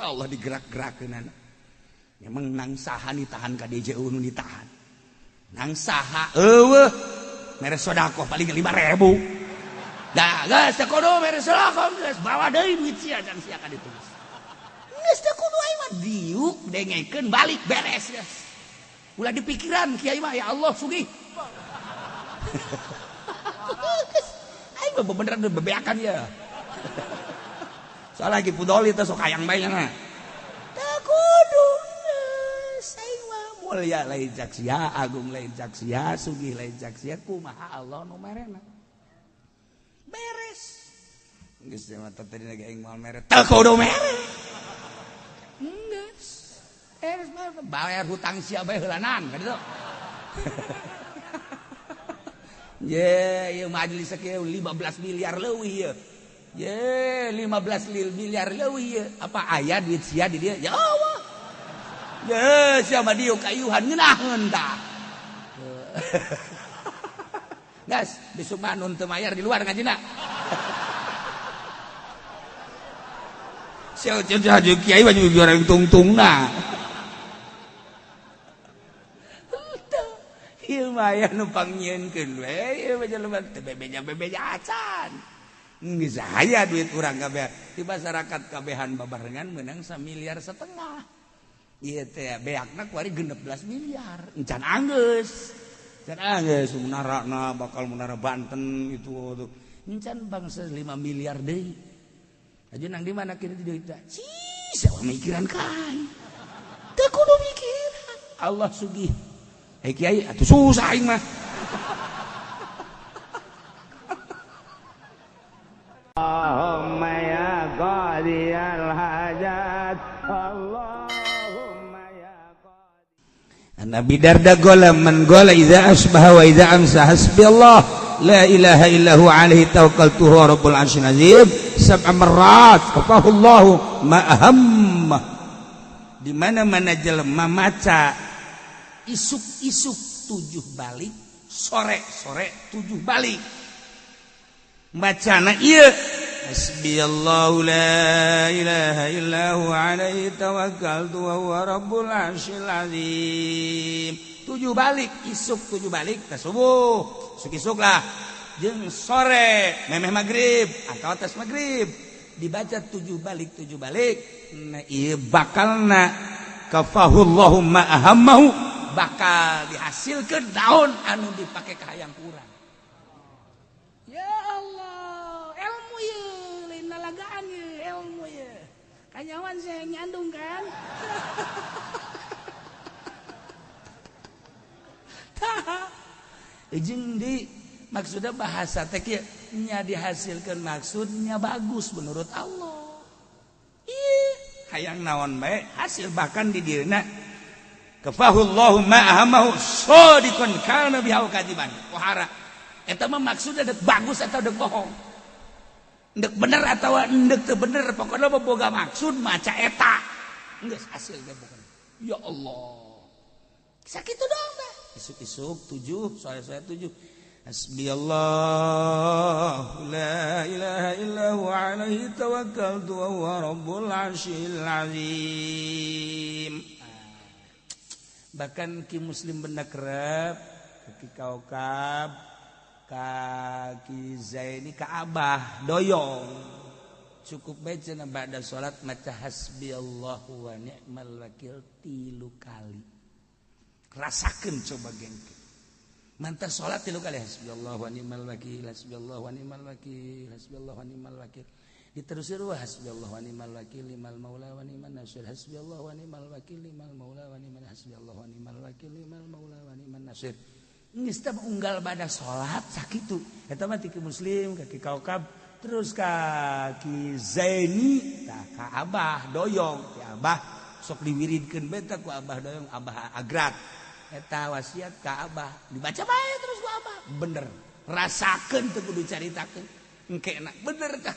Allah digerak-gerakeun memang nang saha ditahan ka DJU nu ditahan nang saha eueuh mere sodaqoh paling 5.000 da geus teu kudu mere sodaqoh geus bawa deui duit sia can sia ka ditu geus teu kudu aing mah diuk dengekeun balik beres geus ulah dipikiran kiai mah ya Allah sugih aing mah beneran bebeakan ya soalnya lagi pudoli itu sok hayang bae na. Teu kudu saing mah mulia lain cak sia, agung lain cak sia, sugih lain cak sia, kumaha Allah nu merena. Beres. Geus mah tadi lagi aing moal mere. Teu kudu mere. Geus. Beres mah bayar hutang sia bae heulanan kan itu. Ye, ieu majelis kieu 15 miliar leuwih ieu. Ye 15 miliar leuwih apa aya duit sia di dieu ya Allah ye sia mah dieu kayuhan ngeunaheun tah gas besok mah nun teu mayar di luar ngajina sia cerita jeung kiai mah juga orang tungtungna ieu mah aya nu pangnyeunkeun we ieu mah jelema teu bebeja acan geus aya duit urang kabeh di masyarakat kabehan babarengan meunang 1,5 miliar ieu teh beakna kuari 16 miliar encan anggeus munarana bakal munara Banten itu encan bangsa 5 miliar deui aja nang di mana kieu duit teh siapa mikiran kain teu kudu mikiran Allah sugih kiai atuh susah aing mah Allahumma ya qadiyal hajat Allahumma ya qadi Nabi Darda qala man qala idza asbaha wa idza amsa hasbiyallah la ilaha illahu alaihi tawakkaltu huwa rabbul arsyil azim sab'a marrat kafahullahu ma ahamma di mana-mana jelema maca isuk-isuk 7 balik sore-sore 7 balik bacana ieu hasbiyallahu la ilaha illahu alaihi tawakkaltu wa huwa rabbul arsyil azim 7 balik isuk 7 balik teh subuh isuk lah jeung sore memeh magrib atau tes magrib dibaca 7 balik nah ieu bakalna kafahullahu ma ahammahu bakal dihasilkeun daun anu dipake ka hayang urang. Kanyawan saya nyandung kan. Jeung di maksudnya bahasa teh kieu nya dihasilkeun maksudnya bagus menurut Allah. Ih, hayang naon bae hasil bahkan di dieuna kafahullahu ma ahamahu shadiqan kana biha kadiban. Pohara eta mah maksudna dek bagus atau dek bohong. Ndek bener atau ndek teu bener pokokna boga maksud maca eta geus hasil ge pokona ya Allah sakitu doang teh isuk-isuk 7 sore-sore 7 hasbiyallahu la ilaha illahu alaihi tawakkaltu wa huwa rabbul arsyil azim bahkan ki muslim benak kerep ki kaukab kaki Zaini ka Abah doyong cukup baca na ba'da salat maca hasbiyallahu wa ni'mal wakil 3 kali rasakeun coba gengke mantap salat 3 kali hasbiyallahu wa ni'mal wakil hasbiyallahu wa ni'mal wakil hasbiyallahu wa ni'mal wakil diterusir wa hasbiyallahu wa ni'mal wakil limal maula wa ni'man nasir hasbiyallahu wa ni'mal wakil limal maula wa ni'man hasbiyallahu wa ni'mal wakil limal maula wa ni'man nasir geus teh unggal bada salat sakitu eta mah ti muslim kaki kaukab terus kaki Zaini tah ka Abah doyong ti Abah sok diwiridkeun bae teh ku Abah doyong Abah Agrat eta wasiat ka Abah dibaca bae terus ku Abah bener rasakeun teu kudu caritakeun engke enak bener tah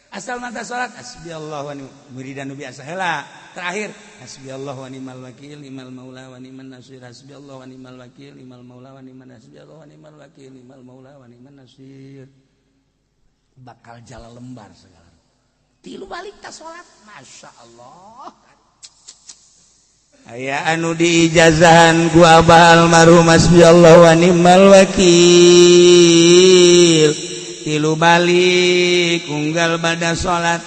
Asal mata salat hasbiyallahu wa ni'mal wiridan biasa heula. Terakhir hasbiyallahu wa ni'mal wakil ni'mal maula wa ni'man nasir hasbiyallahu wa ni'mal wakil ni'mal maula wa ni'man hasbiyallahu wa ni'mal wakil ni'mal maula wa ni'man nasir. Bakal jala lembar segala. Tilu balik ta salat, masyaallah. Aya anu diijazahan ku Abah almarhum hasbiyallahu wa ni'mal wakil. Tilu balik unggal bada salat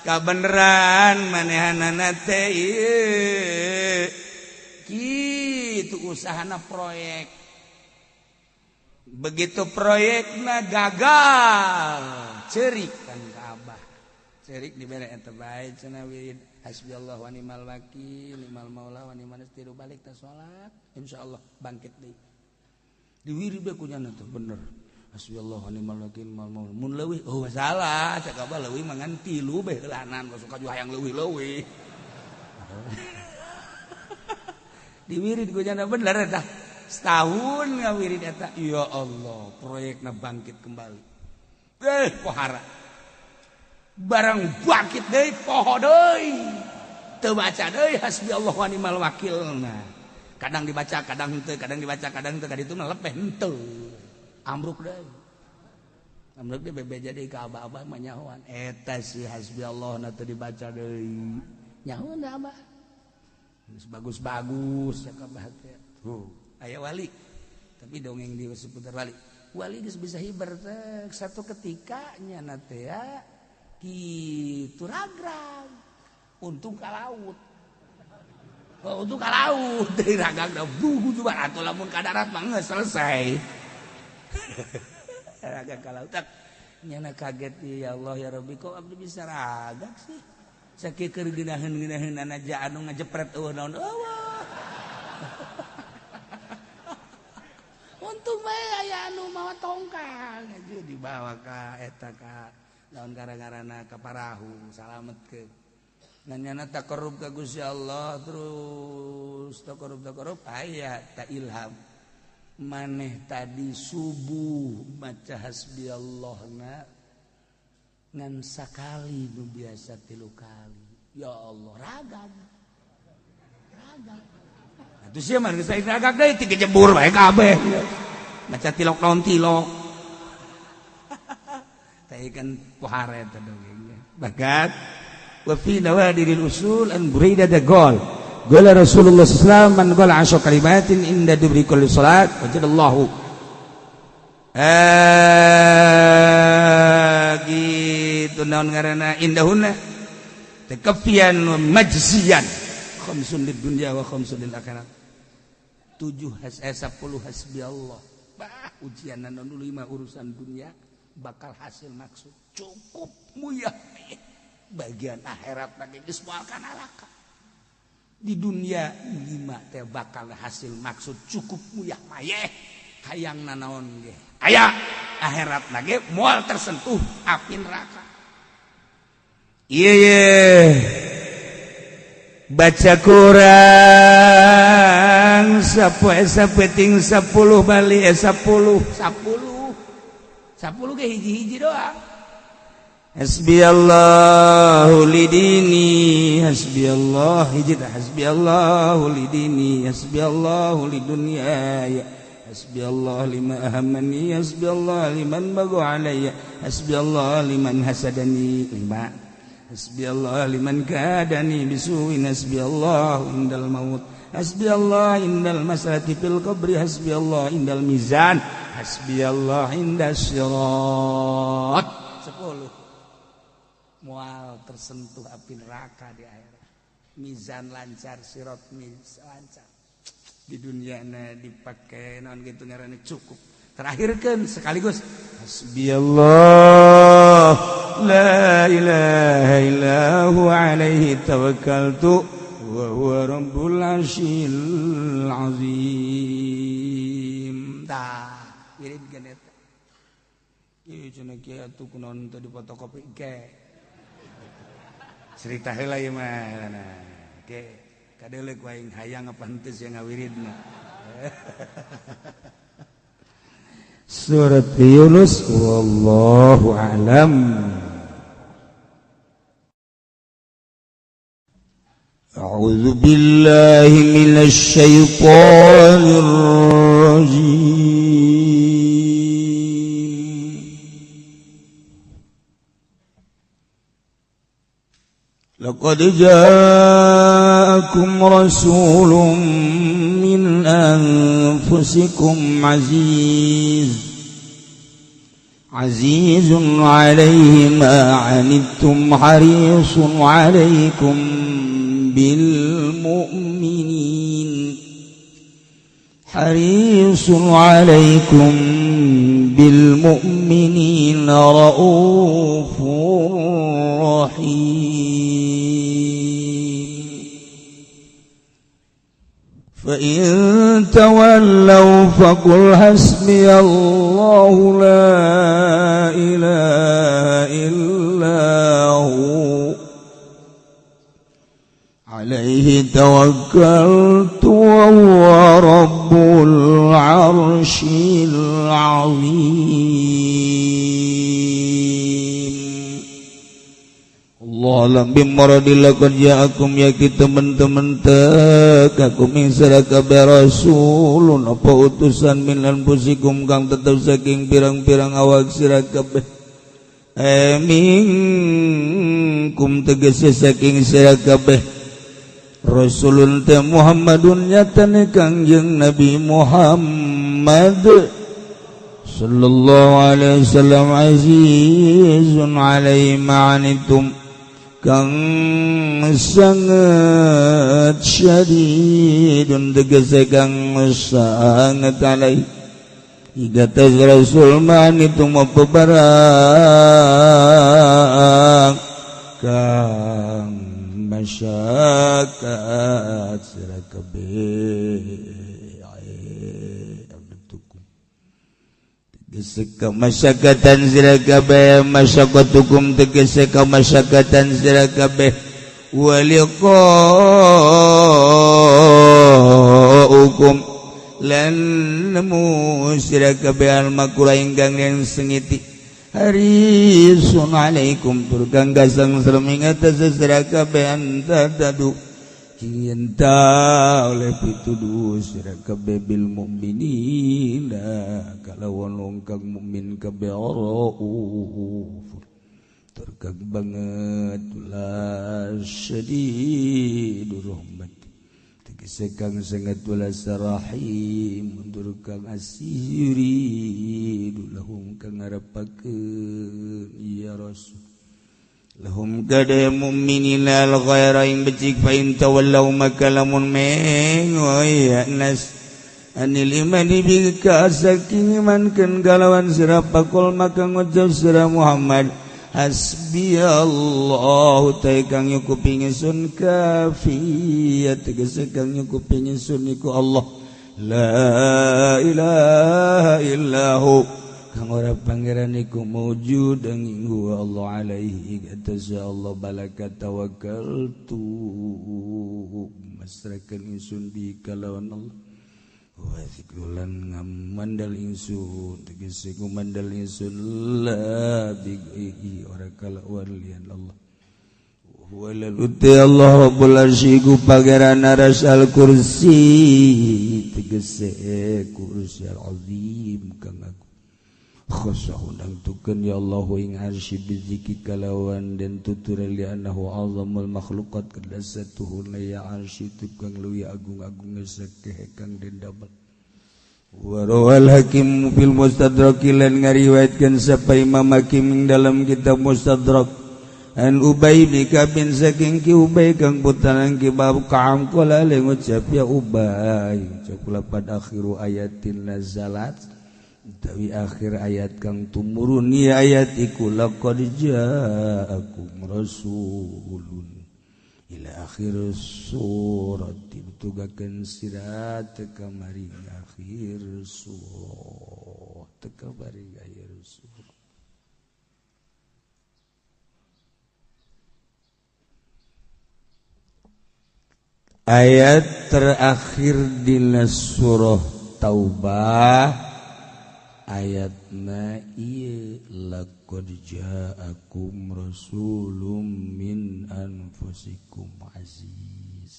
kabeneran manehanana teh ieu kitu usahana proyek. Begitu proyekna gagal ceurik kan ka Abah. Ceurik dibere eta bae cenah wirid hasbiyallahu wa ni'mal wakil ni'mal maula wa ni'man nasir tilu balik ta salat insyaallah bangkit deui. Diwirid bae kunyana teh bener. Hasbiyallahu wa ni'mal wakil ni'mal maula mun leuwih oh masalah cak Abah leuwih mangan tilu bae heulanan suka ju hayang leuwih-leuwih. Diwirid kunyana bener eta. Setahun ngawirid eta ya Allah proyekna bangkit kembali. Pohara. Barang bangkit deui poho deui. Teu baca deui hasbiyallahu wa ni'mal wakil. Nah, kadang dibaca kadang henteu, kadang dibaca kadang henteu, kadituna lepeh henteu. Ambruk deui. Ambruk deui bebeja deui ka Abah-abah mah nyahoan. Eta si hasbiyallah na teu dibaca deui. Nyahoan da Abah. Geus bagus-bagus ya ka Abah teh. Tuh, aya wali. Tapi dongeng di seputar wali. Wali geus bisa hiber teh satu ketika nya na teh ya kitu ragrag. Untung ka laut. Oh, untung ka laut deui ragrag da bugu juga atuh lamun ka darat mah geus selesai. Ragak kalau tak nyana kaget ya Allah ya Rabbi kok abdi bisa ragak sih sakieu keur geunaheun-geunaheunana ja anu ngajepret eueuh naon eueuh. Untung bae aya anu mawa tongkang aja dibawa ka eta ka naon gara-garana ka parahu salametkeun. Nanyana taqarrub ka Gusti Allah terus taqarrub aya ta ilham. Maneh tadi subuh baca hasbiyallahna ngan sakali nu biasa 3 kali. Ya Allah ragag. Atuh sia mah geus ragag deui ti kejebur bae kabeh. Baca tilok naon tilok. Teh kan pohare eta dongengnya. Bagat wa fi nawadiril usul an burida da gol. Qala Rasulullah sallallahu alaihi wasallam man qala 10 kalimatin inda dubri kulli salat wajadallahu gitu naon ngaranna indahuna takafian wa majziyan khamsun lid dunya wa khamsun lil akhirat 10 hasbiyallah bah ujian naon dulu 5 urusan dunia bakal hasil maksud cukup muyah bagian akhirat lagi geus moal kana neraka. Di dunia 5 teh bakal hasil maksud cukup muyah mayeh hayang nanaon ge aya akhirat lagi moal tersentuh api neraka. Ieu baca Quran sapoe sapeting 10 bali 10 ge hiji-hiji doang. Hasbiyallahu lidini hasbiyallah hijrah hasbiyallahu lidini hasbiyallahu lidunyaya hasbiyallah lima ahamani hasbiyallah liman bagu alayya hasbiyallah liman hasadani 5 hasbiyallah liman kadani bisuin hasbiyallah indal maut hasbiyallah indal masrati fil qabri hasbiyallah indal mizan hasbiyallah indas sirat 10 mual tersentuh api neraka di akhirat mizan lancar sirat lancar di dunia dipakai naon gitu ngaranna cukup terakhirkeun sekaligus hasbiyallah la ilaha illahu alaihi tawakkaltu wa huwa rabbul arsyil azim tah wirid ganeta ieu cenah kieu atuh kunaon teh di fotokopi ge cerita heula ieu mah ke kadeulek wae hayang apa henteu sia ngawiridna. Surat Yunus wallahu a'lam. A'udzu billahi minasy syaithanir rajim. Laqad ja'akum rasulun min anfusikum azizun 'alaihi ma 'anittum harisun 'alaikum بالمؤمنين حريص عليكم بالمؤمنين رؤوف رحيم فإن تولوا فقل حسبي الله لا إله إلا هو عليه توكلت وهو رب العرش العظيم. Allah alam bimaradillah qad ja'akum yaki teman-teman tekakum ing sarakabe rasulun apa utusan min anfusikum kang tetep saking pirang-pirang awak sira kabeh minkum tegese saking sira kabeh Rasulun ta Muhammadun nyatane Kangjeng Nabi Muhammad sallallahu alaihi wasallam azizun alaihi ma'anitum kang sangat syadidun tegese kang sangat alaihi igata Rasul ma'anitum apa barang kang masyakat sira kabeh abdukum tegese kamasyakatan sira kabeh masyakatukum tegese kamasyakatan sira kabeh waliqaukum lan nemu sira kabeh al makura ingkang yang sengiti harisun alaikum turgang gasang sereming atas sira kabeh anta tadu cinta oleh pituduh sira kabeh bil mukminina kalawan longkang mukmin kabeh rauf turgang banget ulah syadidur rahmat tegese kang sangat ulas rahim mundur kang asiri lahum kang ngarepakeun ya rasul lahum kada mu'minina al ghaira ing becik fa in tawallaw maka lamun mengoy nas anil imani bika saking imankeun galawan sira pakul maka ngucap sira Muhammad hasbiyallahu ta kang nyukupi ingsun kafiyat tegese kang nyukupi ingsun iku Allah la ilaha illahu kang ora pangeran iku maujud angin huwa Allah alaihi atas Allah balaka tawakkaltu masrakan ingsun bi kalawan Allah wa zikrulan ngamandal insun tegese kumandal insun la bi ora kalawan lian Allah walaluti Allah rabbul arsy ku pangeran arasal kursi tegese kursi al azim kang aku khosah undang tukeun ya Allah ing arsy biziki kalawan dan tutur li annahu azamul makhluqat kadasatuhu la arsy tukang luwi agung-agung sakeh kang den damel wa rawal hakim fil mustadrak lan ngariwayatkeun sapa Imam Hakim ing dalam kitab Mustadrak an Ubay bin Ka'ab saking ki Ubay kang putraning ki Bab Ka'am qala le ngucap ya Ubay cakula pada akhiru ayatin nazalat utawi akhir ayat kang tumurun ya ayat iku laqad ja'akum rasulun ila akhir surat ditugakeun sirat kamari akhir surat kamari akhir surat ayat terakhir di surah Taubah ayatna ieu laqad ja'akum rasulun min anfusikum aziz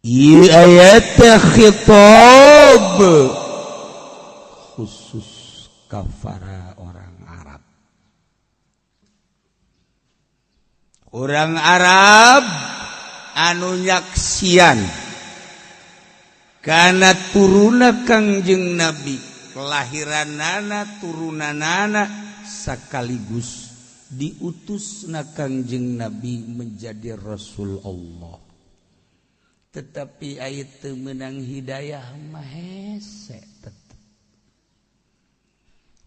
ieu ayat khitab khusus kafara orang Arab. Orang Arab anu nyaksian kana turuna Kangjeng Nabi, kelahiranana turunanana sakaligus diutusna Kangjeng Nabi menjadi Rasul Allah. Tetapi ayat teu meunang hidayah mah hese tetep.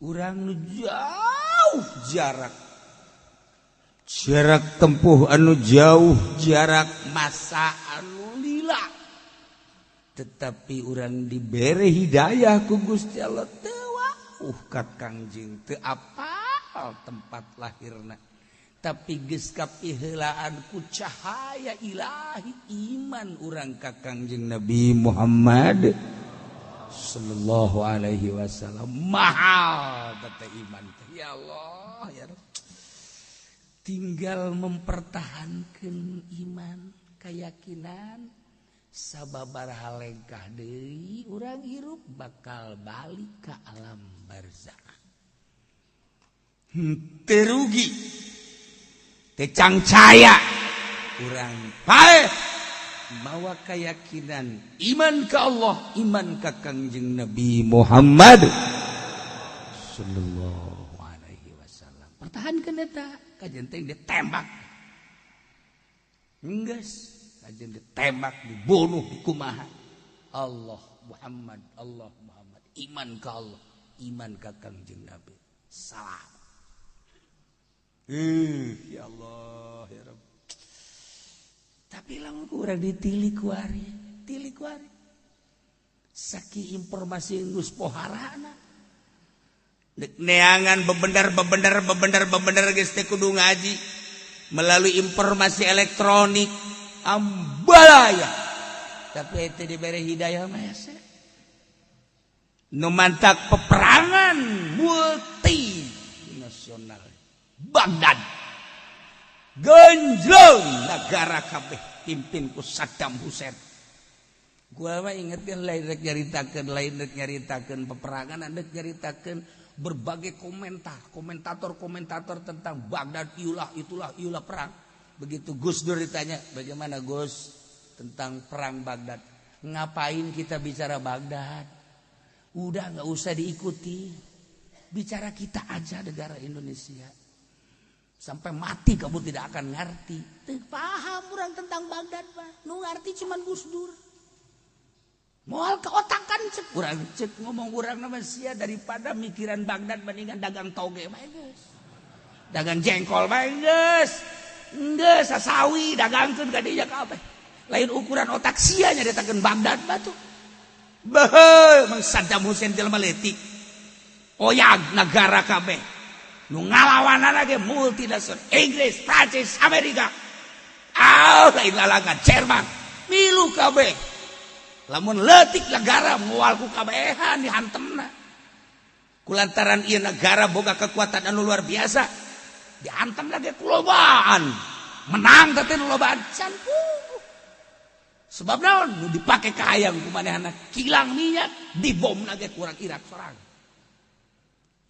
Urang nu jauh jarak tempuh anu jauh, jarak masa anu lila, tetapi urang dibere hidayah ku Gusti Allah teu ka Kangjeng, teu apal tempat lahirna, tapi geus kapiheulaan ku cahaya ilahi iman urang ka Kangjeng Nabi Muhammad sallallahu alaihi wasallam. Mahal teh iman teh, ya Allah ya Rabb. Tinggal mempertahankan iman, keyakinan, sababaraha lengkah deui urang hirup bakal balik ke alam barzakh. Teu rugi, teu cangcaya urang paeh mawa keyakinan iman ke Allah, iman ke Kangjeng Nabi Muhammad sallallahu alaihi wasallam. Pertahankan eta. Kajen teh ditembak, enggeus kajen ditembak, dibunuh, dikumaha. Allah Muhammad, iman ke Allah, iman ke Kangjeng Nabi, salam. Ya Allah ya Rabb. Tapi lamun urang ditilik kuari, saki informasi geus poharana. Neangan bebener geus teh kudu ngaji melalui informasi elektronik ambalaya, tapi itu diberi hidayah mah hese. Nu mantak peperangan multinasional Baghdad genjleng negara kabeh pimpin ku Saddam Hussein. Gua mah ingetkeun lain rek nyaritakeun peperangan, andek nyaritakeun berbagai komentator tentang Baghdad, itulah perang. Begitu Gus Dur ditanya, bagaimana Gus tentang perang Baghdad? Ngapain kita bicara Baghdad? Udah nggak usah diikuti, bicara kita aja negara Indonesia. Sampai mati kamu tidak akan ngerti. Paham orang tentang Baghdad, Pak. Nu ngerti cuman Gus Dur. Moal keotakan cek urang cek ngomong urang nama sia daripada mikiran Baghdad bandingan dagang toge mah geus. Dagang jengkol mah geus. Geus sasawi dagangkeun ka dinya kabeh. Lain ukuran otak sia nya ditakeun Baghdad batu. Beuh Mang Saddam Hussein jelema leutik. Oyag negara kabeh. Nu ngalawanana ge multinasional Inggris, Prancis, Amerika. Lain lalagan Jerman. Milu kabeh. Lamun leutik negara moal ku kabehan dihantemna. Kulantaran ieu negara boga kekuatan anu luar biasa, dihantem lagi ku lobaan. Menang teh nu lobaan can sebab naon nu dipake ka hayang kumanehna kilang minyak dibom lagi ku urang Irak sorang.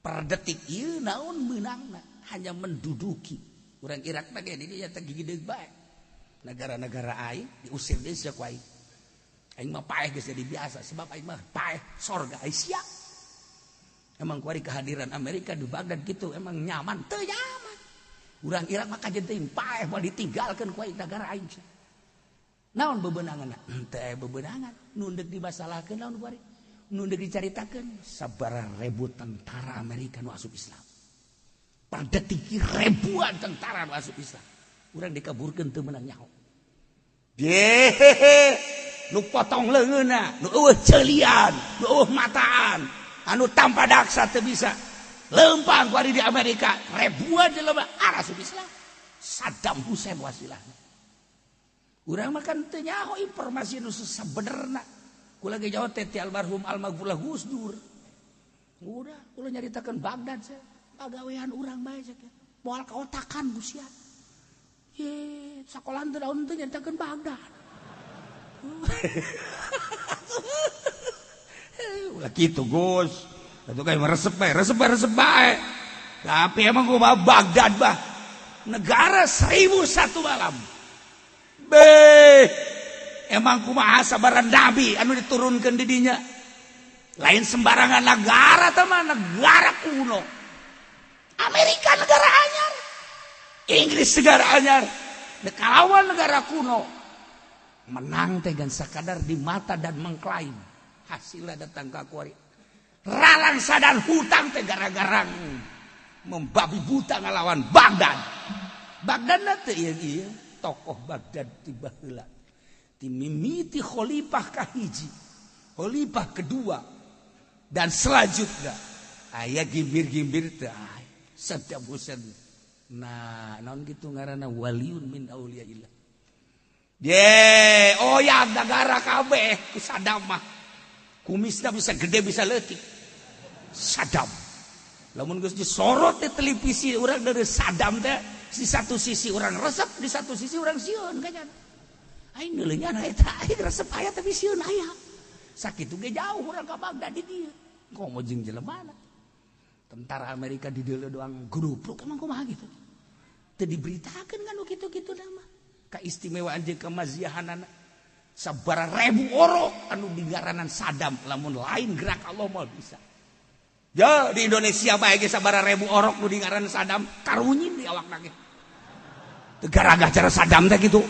Per detik ieu naon meunangna hanya menduduki urang Irak mah ge di dieu teh gigideug bae. Negara-negara aing diusir deui sia ku aing. Aing mah paeh geus jadi biasa sebab aing mah paeh sorga aing sia. Emang kuari kehadiran Amerika di Baghdad gitu emang nyaman, teu nyaman. Urang Irak mah kajen teh paeh moal ditinggalkeun ku aing negara aing. Naon bebeunanganna? Teu bebeunangan, nu deuk dimasalahkeun naon kuari? Nu deuk dicaritakeun sabaraha ribu tentara Amerika nu asup Islam. Per detik ribuan tentara nu asup Islam. Urang dikaburkeun teu meunang nyaho. Nu potong leungeunna, nu eueuh ceelian, nu eueuh mataan, anu tanpa daksa teu bisa. Leumpang ku ari di Amerika, ribuan jelema asup Islam. Saddam Hussein wasilahna. Urang mah kan teu nyaho informasi nu sabenerna. Kula ge jawab teh ti almarhum almaghfurlah Gus Dur. Udah, kula nyaritakeun Baghdad saya. Pagawean urang bae cek. Moal kaotakan Gus ya. Ye, sakolahan teu daun teu nyaritakeun Baghdad. Ulah gitu Gus. Itu kayak resep bae. Tapi emang gua mah Baghdad bah. Negara 1001 malam. Emang kumaha sabaran nabi anu diturunkeun di dinya. Lain sembarangan negara teman, negara kuno. Amerika negara anyar. Inggris negara anyar. Kalawan negara kuno. Menang teh gan sakadar di mata dan mengklaim. Hasilnya datang ke akuari. Ralang sadar hutang teh gara-gara membabi buta ngalawan Baghdad. Baghdad teh ieu tokoh Baghdad tiba heula. Ti mimiti khalifah kahiji, khalifah kedua dan selanjutnya aya gimbir-gimbir teh Saddam Hussein. Nah, naon kitu ngaranna waliun min auliyaillah. Oyah negara kabeh ku Saddam mah. Kumisna bisa gede bisa leutik. Saddam. Lamun geus disorot di televisi urang dari Saddam teh di satu sisi orang resep, di satu sisi orang sieun kanyan. Aing neuleunya eta aing resep aya tapi sieun aya. Sakitu ge jauh urang ka Baghdad di dieu. Komo jeung jelemana. Tentara Amerika di dieu doang grupluk emang kumaha gitu. Teu diberitakeun kan kitu-kitu mah. Kaistimewaan jeung kemaziahanana. Sabaraha orok anu digaranan Saddam lamun lain gerak Allah moal bisa. Ya di Indonesia bae ge sabaraha orok nu digaranan Saddam karunyin di awakna ge. Teu gara-gara cara Saddam teh kitu.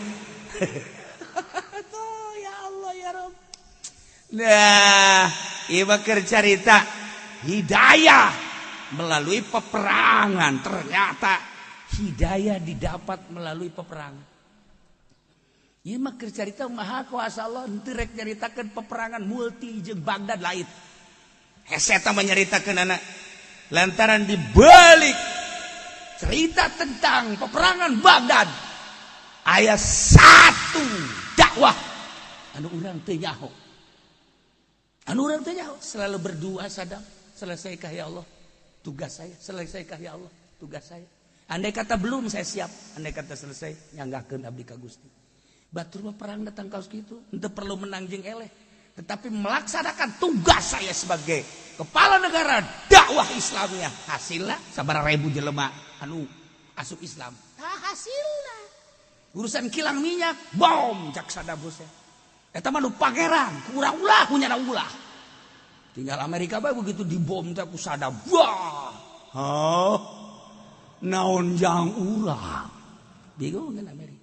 Tuh ya Allah ya Rabb. Nah, ieu keur carita hidayah melalui peperangan. Ternyata hidayah didapat melalui peperangan. Ieu mah keur carita maha kuasa Allah henteu rek nyaritakeun peperangan multi jeung Baghdad lain. Hese eta mah nyaritakeun anak lantaran dibalik cerita tentang peperangan Baghdad aya satu dakwah anu urang teu nyaho. Anu urang teu nyaho selalu berdoa Saddam, selesaikah ya Allah tugas saya, selesaikah ya Allah tugas saya. Andai kata belum saya siap, andai kata selesai nyanggahkeun abdi ka Gusti. Batur mah perang datang kaos gitu, ente perlu menang jeung eleh, tetapi melaksanakan tugas saya sebagai kepala negara dakwah Islamnya. Hasilna sabaraha ribu jelema anu asup Islam. Tah hasilna urusan kilang minyak bom cak Saddam Hussein. Eta mah nu pangeran, kurang ulah punya ulah. Tinggal Amerika bae begitu dibom teh ku Saddam. Wah. Hah? Naon jang urang. Bingung kan Amerika.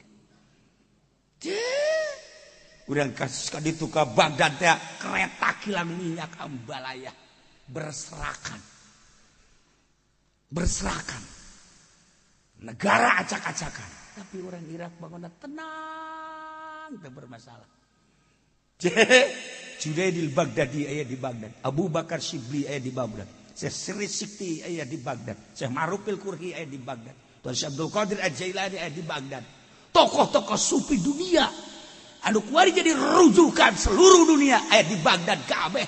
Urang kasus kaditu ka Baghdad teh kereta kilang minyak ambalaya berserakan. Negara acak-acakan. Tapi orang Irak bangunna tenang, teu bermasalah. Junaidil Baghdadi aya di Baghdad, Abu Bakar Shibli aya di Baghdad, Syekh Sri Sikti aya di Baghdad, Syekh Marufil Qurhi aya di Baghdad, Tuan Syekh Abdul Qadir Al-Jailani aya di Baghdad. Tokoh-tokoh sufi dunia anu kuari jadi rujukan seluruh dunia aya di Baghdad kabeh.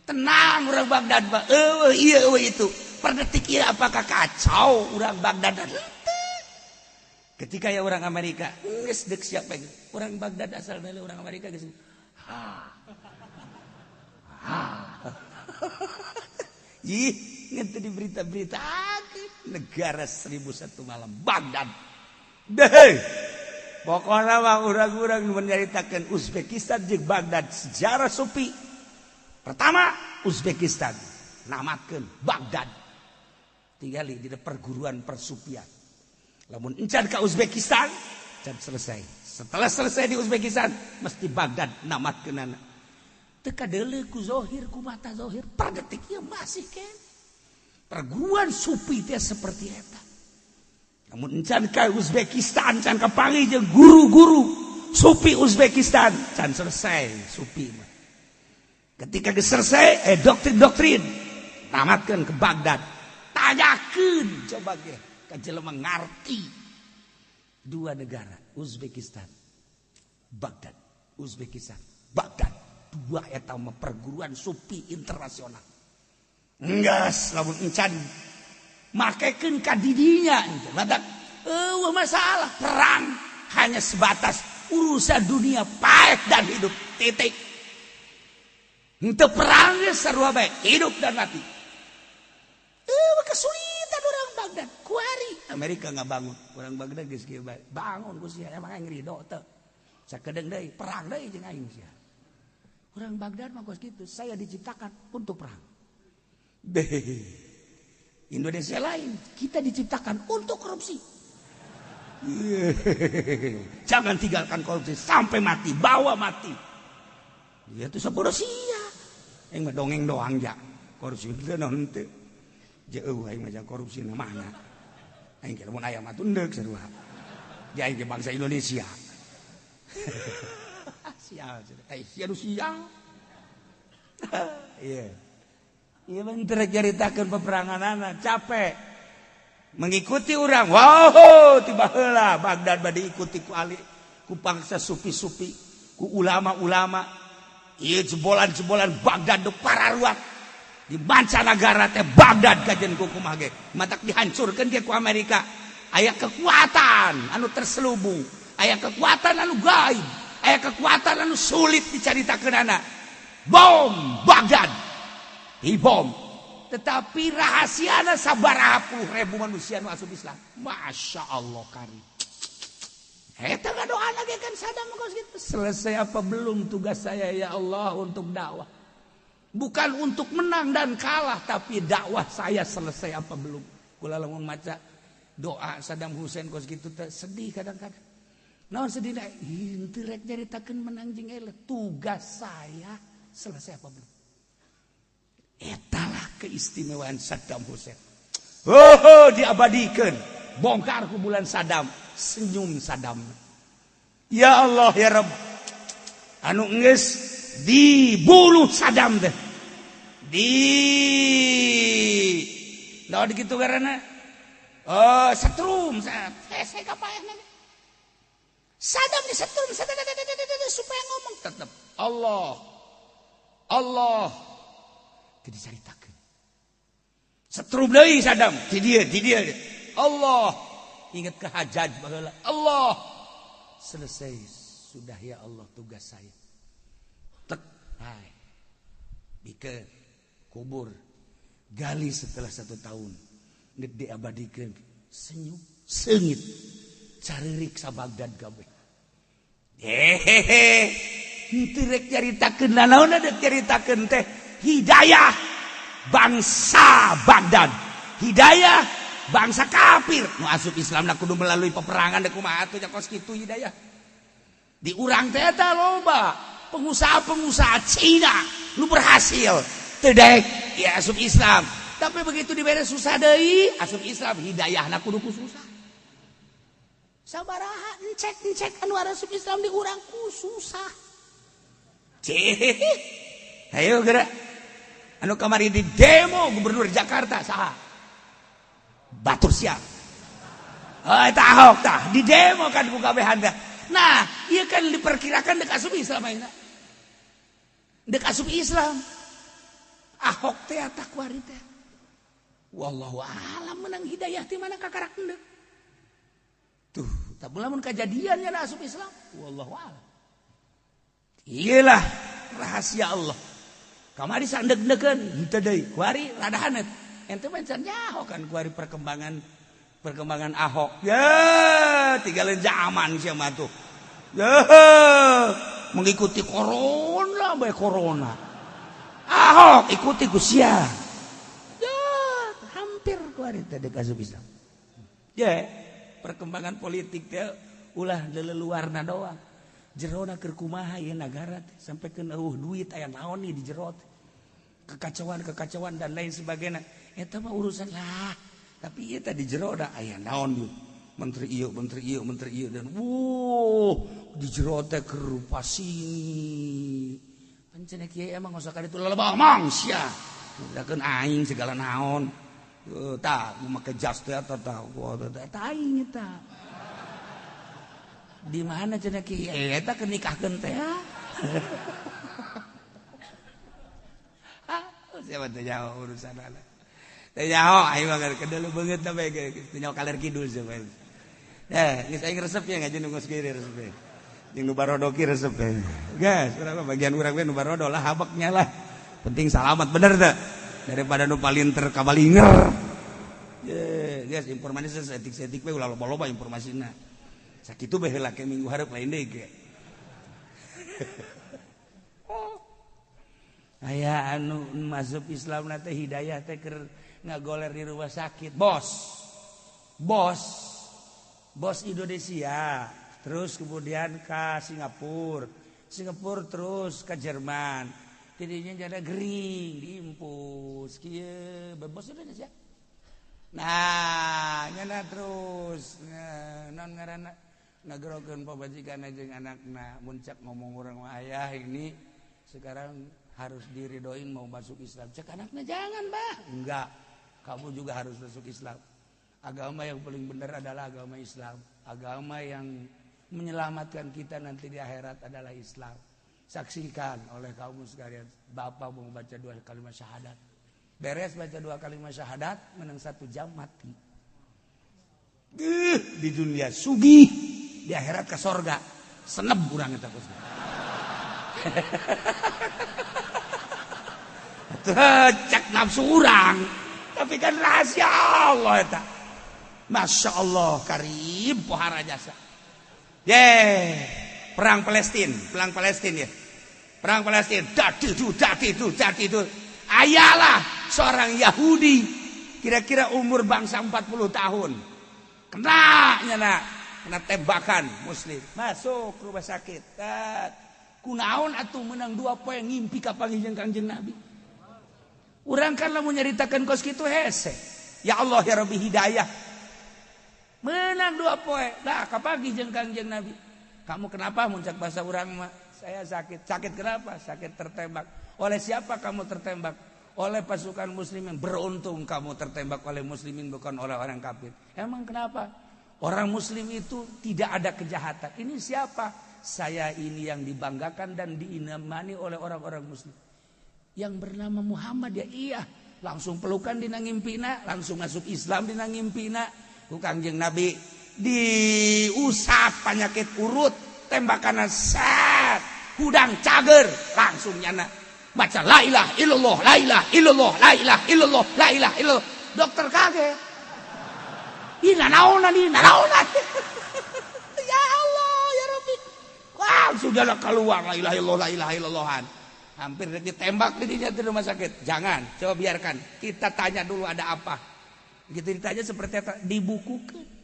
Tenang urang Baghdad mah. Ieu itu. Per detik ieu apakah kacau urang Baghdad? Ketika ya orang Amerika geus deuk siap bae. Urang Baghdad asal bae urang Amerika geus. Ih, ngeunteu di berita-berita negara 1001 malam Baghdad. Deh. Pokoknya mah urang-urang menyaritakeun Uzbekistan jeung Baghdad sejarah sufi. Pertama Uzbekistan namatkeun Baghdad. Tinggali di perguruan persupian. Lamun encan ka Uzbekistan can selesai. Setelah selesai di Uzbekistan mesti Baghdad namatkeunana. Teu kadeuleu ku zahir ku mata zahir per detik ieu masih kan. Perguruan sufi teh seperti eta. Namun encan ka Uzbekistan can kapanggih jeung guru-guru sufi Uzbekistan can selesai sufi mah. Ketika geus selesai doktrin-doktrin tamatkeun ke Baghdad. Tanyakeun coba ge ka jelema ngarti dua negara Uzbekistan Baghdad, Uzbekistan Baghdad, dua eta mah perguruan sufi internasional. Enggas lamun encan makekeun ka didinya madak masalah perang hanya sebatas urusan dunia pahit dan hidup titik. Henteu perang geus sarua bae hidup dan mati. Kesulitan orang Baghdad kuari Amerika nggak bangun orang Baghdad geus kieu bae bangun ku sia emang aing ridho teu sakedeung deui perang deui jeung aing sia orang Baghdad mah geus kitu saya diciptakan untuk perang. Indonesia lain kita diciptakan untuk korupsi. Jangan tinggalkan korupsi sampai mati, bawa mati. Dia tuh sepuluh sia. Yang mah dongeng doang ja. Korupsi itu naon teu. Jeuh aing mah korupsi na mana. Aing kira mun aya mah tunduk sarua. Ja aing bangsa Indonesia. Sial. Sia sial. Iya. Iya bentar ceritakeun peperangan anak capek. Mengikuti orang, wow, tiba heula Baghdad bade ikuti ku ali, ku bangsa sufi-sufi, ku ulama-ulama, ieu jebolan-jebolan Baghdad do pararuat di mancanagara teh Baghdad kajen ku kumaha ge, matak dihancurkeun ge ku Amerika. Aya kekuatan anu terselubung, aya kekuatan anu gaib, aya kekuatan anu sulit dicaritakeunana. Bom Baghdad. Dibom. Tetapi rahasiana sabaraha puluh ribu manusia nu asup Islam. Masya Allah karim. Eta ngadoa lagi kan Saddam gitu. Selesai apa belum tugas saya ya Allah untuk dakwah. Bukan untuk menang dan kalah, tapi dakwah saya selesai apa belum. Kula lamun maca doa Saddam Hussein kos gitu sedih kadang-kadang. Naon sedih dah? Henteu rek nyaritakeun menang jeung eleh. Tugas saya selesai apa belum. Etalah keistimewaan Saddam Hussein. Oh, diabadikan. Bongkar kubulan Saddam. Senyum Saddam. Ya Allah ya Rabb. Anu geus dibunuh Saddam teh. Naon kitu ngaranna? Setrum. Saya kapaehna. Saddam disetrum supaya ngomong tetap Allah. Dicaritakeun. Setrum deui Saddam, di dia. Allah ingat ke Hajjaj baheula. Allah selesai sudah ya Allah tugas saya. Tek, hai. Bikeun kubur gali setelah 1 tahun. Nek diabadikeun senyum seungit caririk sa Baghdad gawe. Hehehe. Henteu rek caritakeun naon deuk caritakeun teh. Hidayah bangsa Baghdad, hidayah bangsa kafir nu asup Islam na kudu melalui peperangan da kumaha atuh nya kos kitu hidayah. Di urang teh eta loba pengusaha-pengusaha Cina nu berhasil teu daek ya asup Islam. Tapi begitu dibere susah deui asup Islam hidayahna kudu ku susah. Sabaraha encek anu asup Islam di urang ku susah. Ayo geura. Anu kamari di demo gubernur Jakarta saha? Batur Siap. Eta Ahok tah di demo kan ku kabehan teh. Nah, ieu kan diperkirakan deuk asup Islam ayeuna. Deuk asup Islam. Ahok teh eta kuari teh. Wallahu a'lam menang hidayah ti mana kakarak endeu. Tuh, tapi lamun kajadian nya asup Islam, wallahu a'lam. Iyalah rahasia Allah. Kamari sandeg-degeun henteu deui kuari radahaneut ente mah can nyaho kan kuari perkembangan Ahok ya tinggalin zaman sia mah tuh ya mengikuti corona bae corona Ahok ikuti ku sia ya hampir kuari teh deuk asup Islam ya perkembangan politik teh ulah leleluarna doang jerona keur kumaha ieu nagara teh sampekeun duit aya naon nih di jero teh kekacauan dan lain sebagainya eta mah urusan lah tapi ieu teh di jero da aya naon ieu menteri ieu dan di jero teh keur pasini pancen kieu emang usah kaditu lelebah mangsia dakeun aing segala naon tah make jas teh eta aing eta di mana cenah kieu eta kenikahkeun teh siapa teh nyaho urusanana teh nyaho aing mah kedelu beungeut na bae teh nyaho kaler kidul sampean geus aing resep ya ngajeun geus kiri resep Jeung nu barodo ki resep teh. Gas, urang bagian urang we nu barodo lah habaknya lah. Penting salamat bener teh. Daripada nu palinter kabalinger. Ye, guys informasi setik-setik we ulah loba-loba informasina. Sakitu bae heula ke minggu hareup lain deui ge. Aya anu masuk Islam teh hidayah teh keur ngagoler di rumah sakit. Bos Indonesia, terus kemudian ke Singapura terus ke Jerman. Tidinya jadi gering, diimpus, kieu bos Indonesia. Nah, nyana terus non ngaranna ngagerokeun pabajikana jeung anakna muncak ngomong urang mah ayah ini sekarang harus diridoin mau masuk Islam. Cek anaknya jangan, Mbah. Enggak. Kamu juga harus masuk Islam. Agama yang paling benar adalah agama Islam. Agama yang menyelamatkan kita nanti di akhirat adalah Islam. Saksikan oleh kamu sekalian. Bapak mau baca 2 kalimat syahadat. Beres baca 2 kalimat syahadat, menang 1 jam mati. Di dunia sugih, di akhirat ke sorga. Seneb urang eta Gus. Cek nafsu urang. Tapi kan rahasia Allah eta. Masya Allah karim pohara jasa. Perang Palestina ya. Perang Palestina. Dati itu. Ayalah seorang Yahudi kira-kira umur bangsa 40 tahun. Kena tembakan muslim. Masuk rumah sakit. Kunaon atuh menang 2 poe ngimpi ka panggih Kangjeng Nabi. Urang kan lamun nyaritakeun kos kitu hese. Ya Allah ya Rabbi hidayah. Menang 2 poe. Dah ka panggih jeung Kangjeng Nabi. Kamu kenapa muncak bahasa urang mah? Saya sakit. Sakit kenapa? Sakit tertembak. Oleh siapa kamu tertembak? Oleh pasukan muslimin. Beruntung kamu tertembak oleh muslimin bukan oleh orang kafir. Emang kenapa? Orang muslim itu tidak ada kejahatan. Ini siapa? Saya ini yang dibanggakan dan diimani oleh orang-orang muslim. Yang bernama Muhammad ya iya. Langsung pelukan dina ngimpina, langsung masuk Islam dina ngimpina. Ku Kangjeng Nabi diusap penyakit urut, tembakan sat, hudang cager, langsung nyana baca la ilaha illallah, la ilaha illallah, la ilaha illallah, la ilaha illallah. Dokter kaget. Ina naonan. Ya Allah, ya Rabbi. Wah, sudahlah keluar la ilaha illallah, la ilaha illallahan. Hampir ditembak di rumah sakit. Jangan, coba biarkan. Kita tanya dulu ada apa. Begitu ditanya seperti apa? Dibukukan.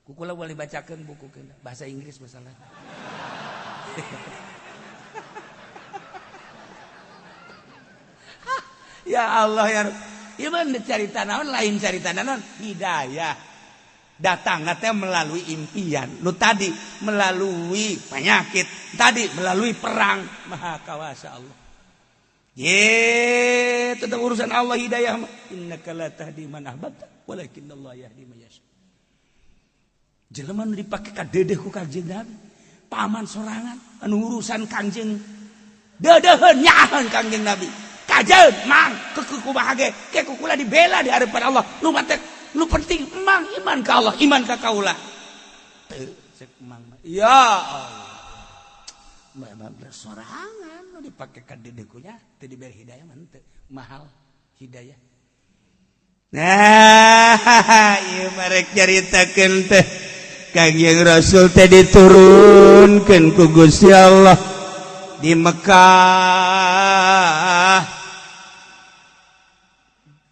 Kukula boleh bacakan bukukan. Bahasa Inggris masalah. Ya Allah ya Rabbi. Iman cerita naon lain cerita naon hidayah. Datang teh melalui impian. Lu tadi melalui penyakit, tadi melalui perang. Maha kawasa Allah. Tetap urusan Allah hidayah. Innaka la tahdi man ahbabta, walakinallahu yahdi man yasha. Jelema nu dipake ka dedeh ku Kangjeng Nabi. Paman sorangan anu urusan Kangjeng. Dedeheun nyaheun Kangjeng Nabi. Kajeun mang kumaha ge ke kukula dibela di hadapan Allah. Lu mate lu penting emang iman ke Allah, iman ke kaula. Cek emang. Ya Allah. Mbak bersorangan nu dipake ka dedekunya teu diberi hidayah mah teu mahal hidayah. Nah, ieu marek caritakeun teh Kangjeng Rasul teh diturunkeun ku Gusti Allah di Mekah.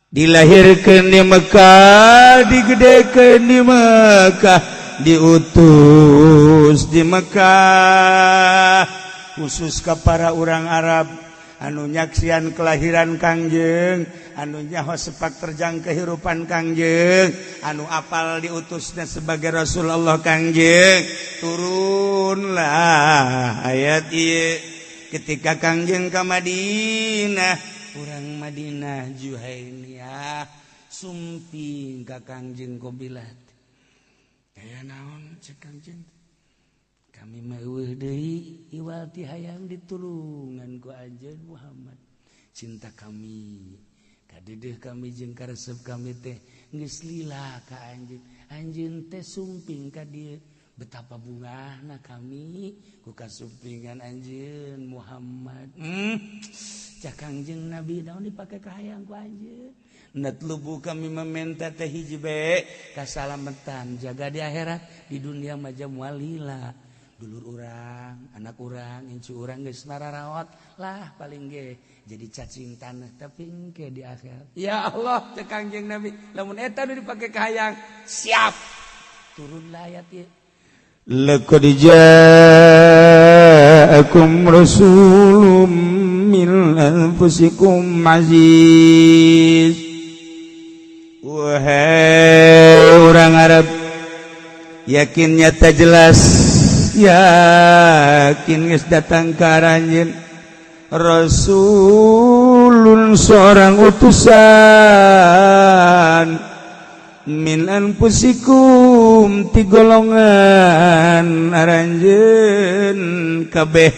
Dilahirkan di Mekah, digedekan di Mekah, diutus di Mekah, khusus ke para orang Arab anu nyaksian kelahiran Kangjeng, anu nyaho sepak terjang kehidupan Kangjeng, anu apal diutusnya sebagai Rasulullah Kangjeng. Turunlah ayat ieu ketika Kangjeng ke Madinah. Urang Madinah Juhainiyah sumping ka Kangjeng Qabilat. Aya naon cek Kangjeng? Kami mah eueuh deui iwal ti hayang ditulungan ku anjeun Muhammad. Cinta kami ka dedeh kami jeung ka resep kami teh geus lila ka anjeun. Anjeun teh sumping ka dieu betapa bungahna kami ku kasupingan anjeun Muhammad. Cakangjeng Nabi naon dipake ka hayang ku anjeun. Natlubu kami meminta teh hiji bae kasalamatan jaga di akhirat, di dunia mah jamwalila. Dulur urang, anak urang, incu urang geus nararawat lah paling ge jadi cacing tanah tapi engke di akhirat. Ya Allah, cek Kangjeng Nabi, lamun eta nu dipake ka hayang, siap. Turunlah ayat ieu. Laqad ja'akum rasulun min anfusikum aziz. Wahai orang Arab, yakin nyata jelas, yakin geus datang ka aranjeun rasulun seorang utusan min anfusikum ti golongan aranjeun kabeh.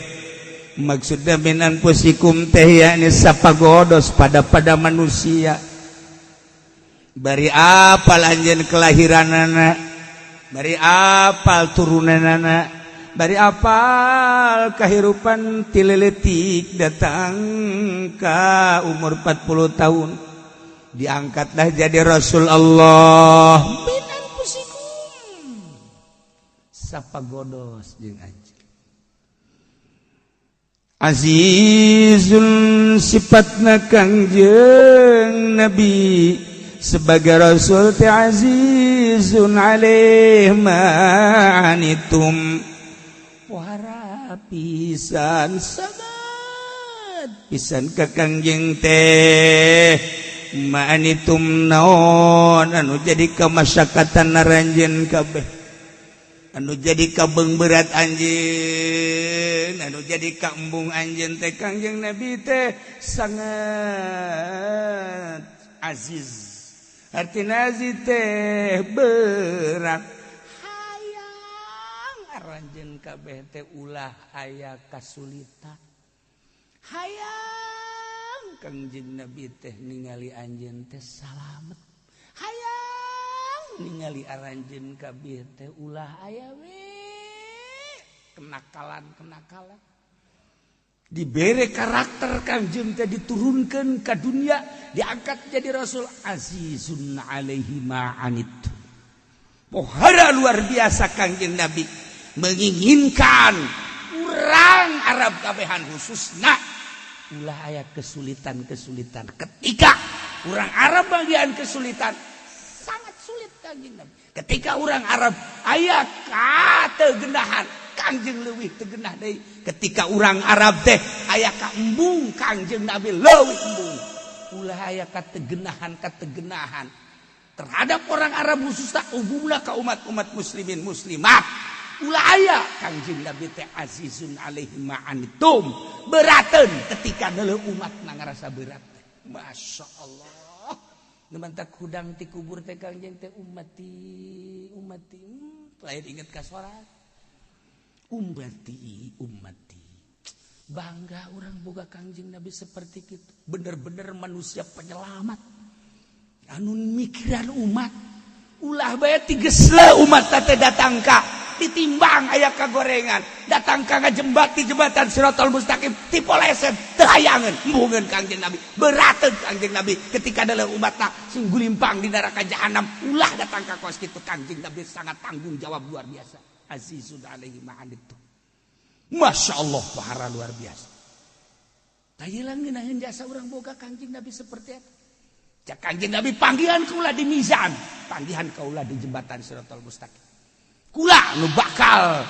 Maksudna min anfusikum teh yakni sapagodos pada manusia. Bari apal anjeun kelahiranana, bari apal turunanana, bari apal kahirupan tileletik datang ka umur 40 tahun. Diangkatlah jadi Rasul Allah. Min anfusikum sapagodos jeung anjeun. Azizun sifatna Kangjeng Nabi sebagai Rasul teh azizun alaih ma'anitum. Wara pisan sabat Pisan ka Kangjeng teh ma'anitum naon anu jadi kamasyakatan naranjeun kabeh, anu jadi kabeng berat anjeun, anu jadi kaembung anjeun teh Kangjeng Nabi teh sangat aziz. Artina aziz teh berat. hayang aranjeun kabeh teh ulah aya kasulitan. Hayang Kangjeng Nabi teh ningali anjeun teh salamet. Hayang ningali aranjeun kabeh teh ulah aya we kenakalan. Dibere karakter Kangjeng teh diturunkeun ka dunia, diangkat jadi Rasul azizun alaihi ma'anittum. Pohara luar biasa Kangjeng Nabi menginginkan urang Arab kabehan khususna ulah aya kesulitan. Ketika urang Arab bagian kesulitan sangat sulit Kangjeng Nabi. Ketika urang Arab aya kategendahan Kangjeng leuwih tegenah deui. Ketika urang Arab teh aya ka embung Kangjeng Nabi leuwih embung. Ulah aya kategenahan terhadap orang Arab khususna umumna ka umat muslimin muslimat. Ulah aya Kangjeng Nabi teh azizun alaihi ma'anittum. Berateun ketika neuleuh umatna ngarasa berat teh. Masyaallah. Numantak hudang ti kubur teh Kangjeng teh ummati. Lain inget ka sorat. Ummati. Bangga orang boga Kangjeng Nabi seperti itu. Bener-bener manusia penyelamat. Anu mikiran umat. Ulah bae tigesle umat teh datang ka ditimbang aya kagorengan. Datang ka ngajembat di jembatan Siratal Mustaqim tipolesen teu hayangeun embungeun Kangjeng Nabi. Berateun Kangjeng Nabi ketika adalah umatna sing gulimpang di neraka jahanam. Ulah datang ka kos kitu Kangjeng Nabi sangat tanggung jawab luar biasa. Azizun alaihi ma'anittum. Masya Allah pahara luar biasa. Tayilang ngeunaheun jasa urang boga Kangjeng Nabi seperti eta. Cak Kangjeng Nabi panggihan kaula di mizan, panggihan kaula di jembatan Siratal Mustaqim. Kula nu bakal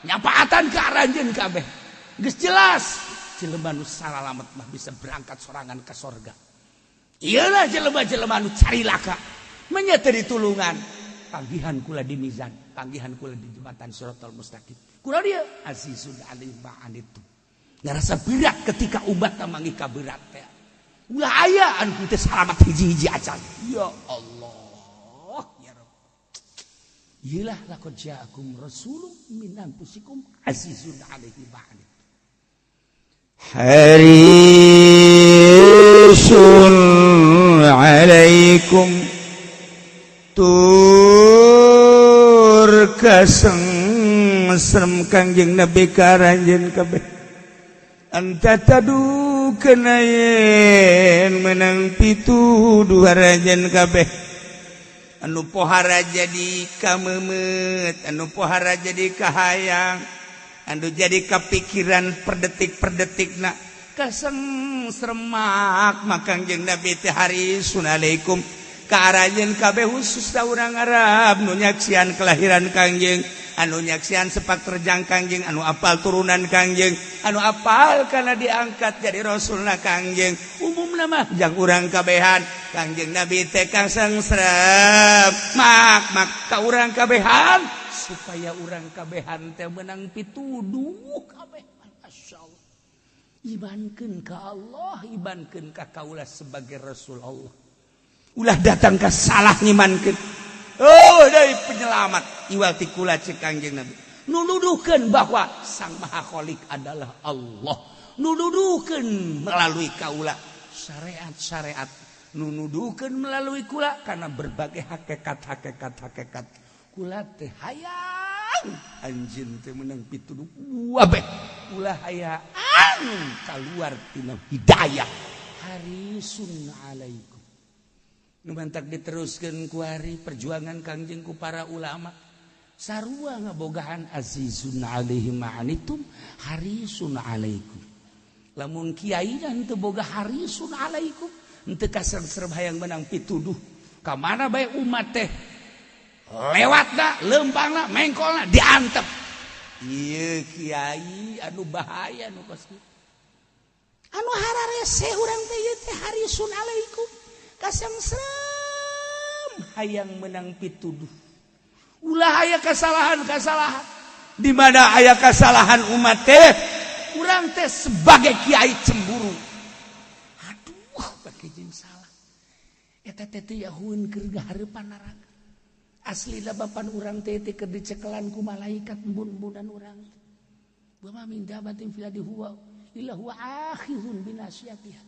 nyapaatan ka aranjeun kabeh. Geus jelas jelema nu salalamet mah bisa berangkat sorangan ka sorga. Iyalah jelema-jelema nu carilaka nya teu ditulungan. Panggihan kula di mizan, panggihan kula di jembatan Siratal Mustaqim. Kula dia azizun alaihi ma'anittum. Ngarasa berat ketika umatna manggih ka berat teh. Ulah aya anu teh salamat hiji-hiji acan. Ya Allah, ya Rabb. Iyalah laqad ja'akum rasulun min anfusikum azizun alaihi ma'anittum. Harisun alaikum tur kaseng serem Kangjeng Nabi karanjeun kabeh anta tadu kenayen menang pituduh harajan kabeh anu pohara jadi kamemet anu pohara jadi kahayang anu jadi kepikiran per detikna kaseng seremak Kangjeng Nabi teh harisun alaikum kaarajen kabeh khusus da urang Arab nu nyaksian kelahiran Kangjeng anu nyaksian sepak terjang Kangjeng anu apal turunan Kangjeng anu apal karena diangkat jadi rasulna Kangjeng umumna mah jang urang kabehan Kangjeng Nabi teh kaseng serem mak ka urang kabehan supaya urang kabehan teh menang pituduh kabeh masyaallah imankeun ka Allah imankeun ka kaula sebagai rasul Allah ulah datang ke salah nyimankeun oh dari penyelamat iwal tikula cek Kangjeng Nabi nududukeun bahwa sang maha khalik adalah Allah nududukeun melalui kaula syariat nududukeun melalui kula karena berbagai hakikat kula teh hayang anjeun teh menang pituduh wabeh ulah hayang keluar tina hidayah harisun alaikum numantak diteruskeun ku hari perjuangan Kangjeng ku para ulama sarua ngabogaan azizun alaihi ma'anitum harisun alaikum lamun kiai dan teu boga harisun alaikum henteu kasarem hayang menang pituduh ka mana bae umat teh lewatna leumpangna mengkolna diantep ieu kiai anu bahaya nu kos anu hararese urang teh ieu teh harisun alaikum kasem-sem hayang menang pituduh ulah aya kesalahan di mana aya kesalahan umat teh urang teh sebagai kiai cemburu aduh bake jeung salah eta teh teh yahueun keur gahareupan neraka aslina bapan urang teh keur dicekelan ku malaikat embun-embunan urang wa ma min dabatin fil ardi huwa illa huwa akhizun binasiyatiha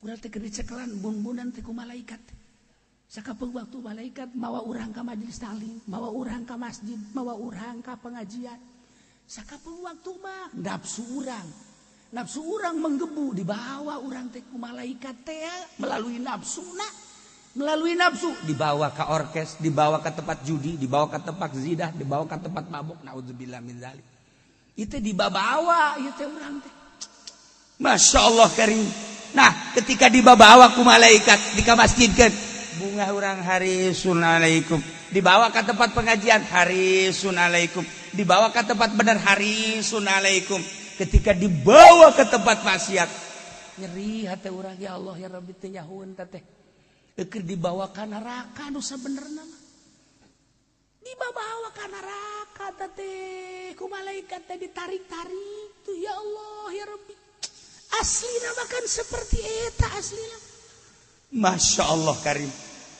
urang teh keur dicekelan bun-bunan teh ku malaikat sakapeung waktu malaikat mawa urang ka majelis taklim mawa urang ka masjid mawa urang ka pengajian sakapeung waktu mah nafsu urang menggebu dibawa urang teh ku malaikat teh melalui nafsu dibawa ka orkes dibawa ka tempat judi dibawa ka tempat zidah dibawa ka tempat mabuk naudzubillah min zalik itu dibawa ieu teh urang teh masyaallah karim. Nah, ketika dibawa ku malaikat dikamasjidkeun bunga urang harisun alaikum dibawa ke tempat pengajian harisun alaikum dibawa ke tempat benar harisun alaikum ketika dibawa ke tempat maksiat nyeri hati urang ya Allah ya Rabbi teh yahueun teh keur dibawa ka neraka nu sabenerna mah dibawa ka neraka teh ku malaikat teh ditarik-tarik tuh ya Allah ya Rabbi aslina makan seperti eta aslina Masya Allah karim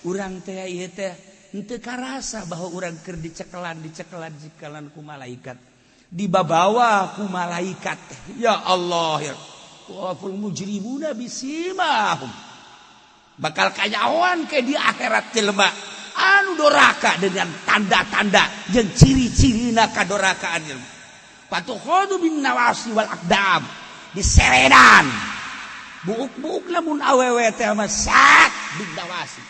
urang teh ieu teh henteu karasa bahwa urang keur dicekelan ku malaikat dibawa ku malaikat ya Allah ya waful mujrimuna bisimahum bakal kanyawan ke di akhirat jelema anu doraka dengan tanda-tanda jeung ciri-cirina kadorakaan jelema patukhadu bin nawasi wal aqdam diseredan buuk-buuk lamun awewe teh mah sak bidawasi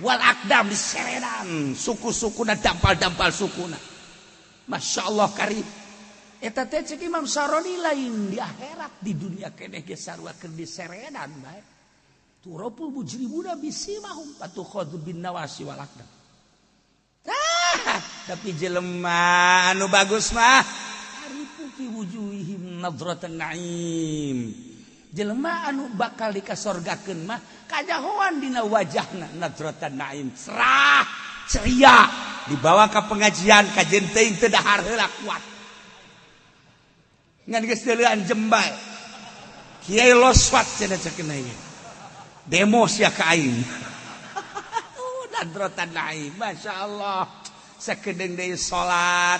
wal aqdam diseredan suku-sukuna dampal-dampal sukuna masyaallah karim eta teh ceuk Imam Saroni lain di akhirat di dunia keneh ge sarua keur diseredan bae turapul mujrimuna bisimahum patukhadhu bin nawasi wal aqdam tapi jelema anu bagus mah fi wujuhihim nadratan naim jelema anu bakal dikasorgakeun mah kajahoan dina wajahna nadratan naim cerah ceria dibawa ka pengajian kajen teuing teu dahar heula kuat ngan geus deuleuan jembal kiai loswat cenah cekeuna ieu demo sia ka aing nadratan naim masyaallah sakedeung deui salat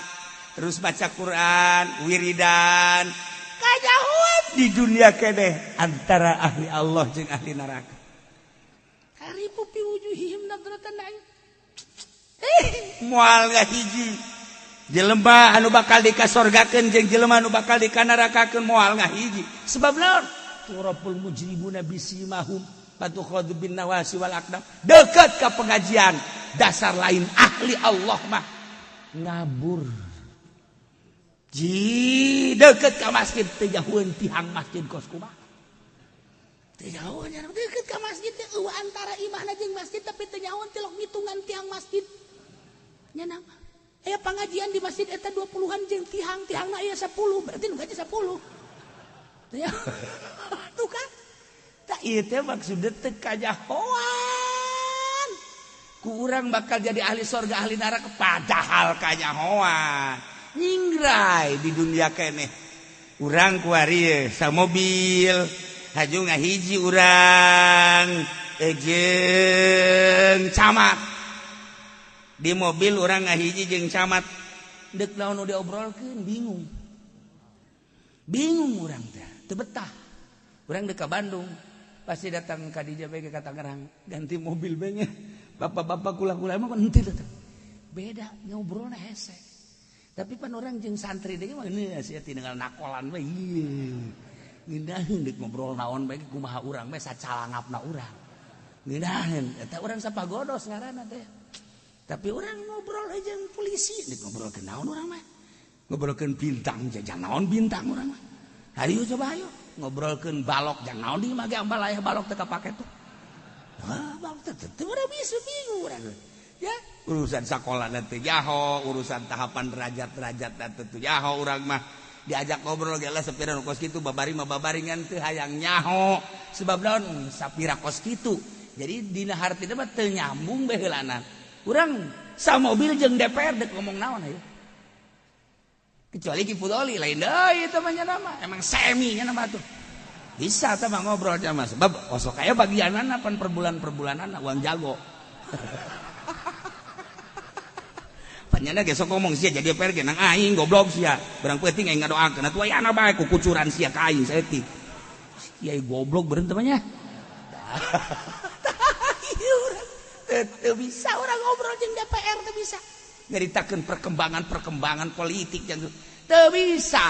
terus baca Quran, wiridan, kajahuan di dunia keneh antara ahli Allah jeung ahli neraka. Haripu fi wujuhihim nadratan naim. Moal ngahiji jelema anu bakal dikasorgakeun jeung jelema anu bakal dikanarakakeun moal ngahiji sebab naon turapul mujrimuna bisimahum fatukhadhu bin nawasi wal aqdam deukeut ka pengajian dasar lain ahli Allah mah ngabur ji deukeut ka masjid teu jauheun tihang masjid kos kumaha teu jauheun deukeut ka masjid teh eueuh antara imahna jeung masjid tapi teu jauheun tilok ngitungan tiang masjid nya nama aya pengajian di masjid eta 20-an jeung tihangna aya 10 berarti nu gaji 10 teh ya tuh kan tak ieu teh maksudna teu kajahoan ku urang bakal jadi ahli surga ahli neraka padahal kajahoan nyingrai di dunia keneh urang kuari sa mobil haju ngahiji urang jeung camat di mobil urang ngahiji jeung camat deuk naon nu diobrolkeun bingung urang teh teu betah urang deuk ka Bandung pasti datang ka dieu bae ka Tangerang ganti mobil bae nya bapak-bapak kula-kula mah henteu datang beda ngobrolna hese tapi pan urang jeung santri deui mah heuh sia tinggal nakolan bae ieu ngindaheun deuk ngobrol naon bae kumaha urang bae sacalangapna urang ngindaheun eta urang sapagodos ngaranna teh tapi orang ngobrol aja dengan polisi ngobrol ke naon orang mah ngobrol ke bintang jangan naon bintang orang mah ayo coba ayo ngobrol ke balok jangan naon di mage ambal aya balok teu kapake tuh balok teu urang bisa bingung urang ya urusan sakola teh jaho urusan tahapan derajat-derajat teh jaho urang mah diajak ngobrol ge lah sapira nu kos kitu babari-babaringan teu hayang nyaho sebab naon sapira kos kitu jadi dina hartina mah teu nyambung bae heulana urang sa mobil jeung DPR dek ngomong naon aya kecuali Ki Fudoli lain deui teh mah nama emang semi nya nama tuh bisa teh mah ngobrol aja mah sebab osok aya bagianana pan perbulan-perbulanana uang jago panjana ge sok ngomong sia jadi DPR ge nang aing goblok sia barang peuting aing ngadoakeun atuh aya ana bae ku kucuran sia ka aing saeutik kiai goblok beureun teh mah nya teu bisa orang ngobrol jeung DPR teu bisa nyaritakeun perkembangan politik yang teu bisa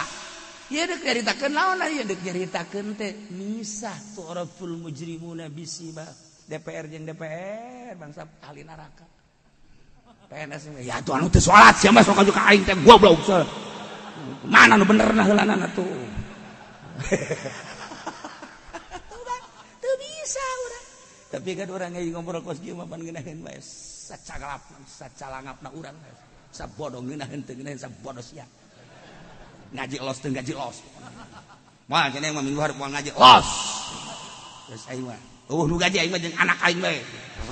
ieu deuk nyaritakeun naon ieu deuk nyaritakeun teh misah turaful mujrimuna bisima DPR jeung DPR bangsa ahli neraka PNS ya tuh anu teu salat sia mah sok ka aing teh goblok mana nu benerna heulana tuh teu bisa urang tapi kan orang yang ngobrol kos kieu mah pan ngeunaheun bae sacalangapna urang sabodoh ngeunaheun teu ngeunaheun sabodoh sia ngaji los teu ngaji los moal cenah mah minggu hareup moal ngaji los geus aing mah nu gaji aing mah jeung anak aing bae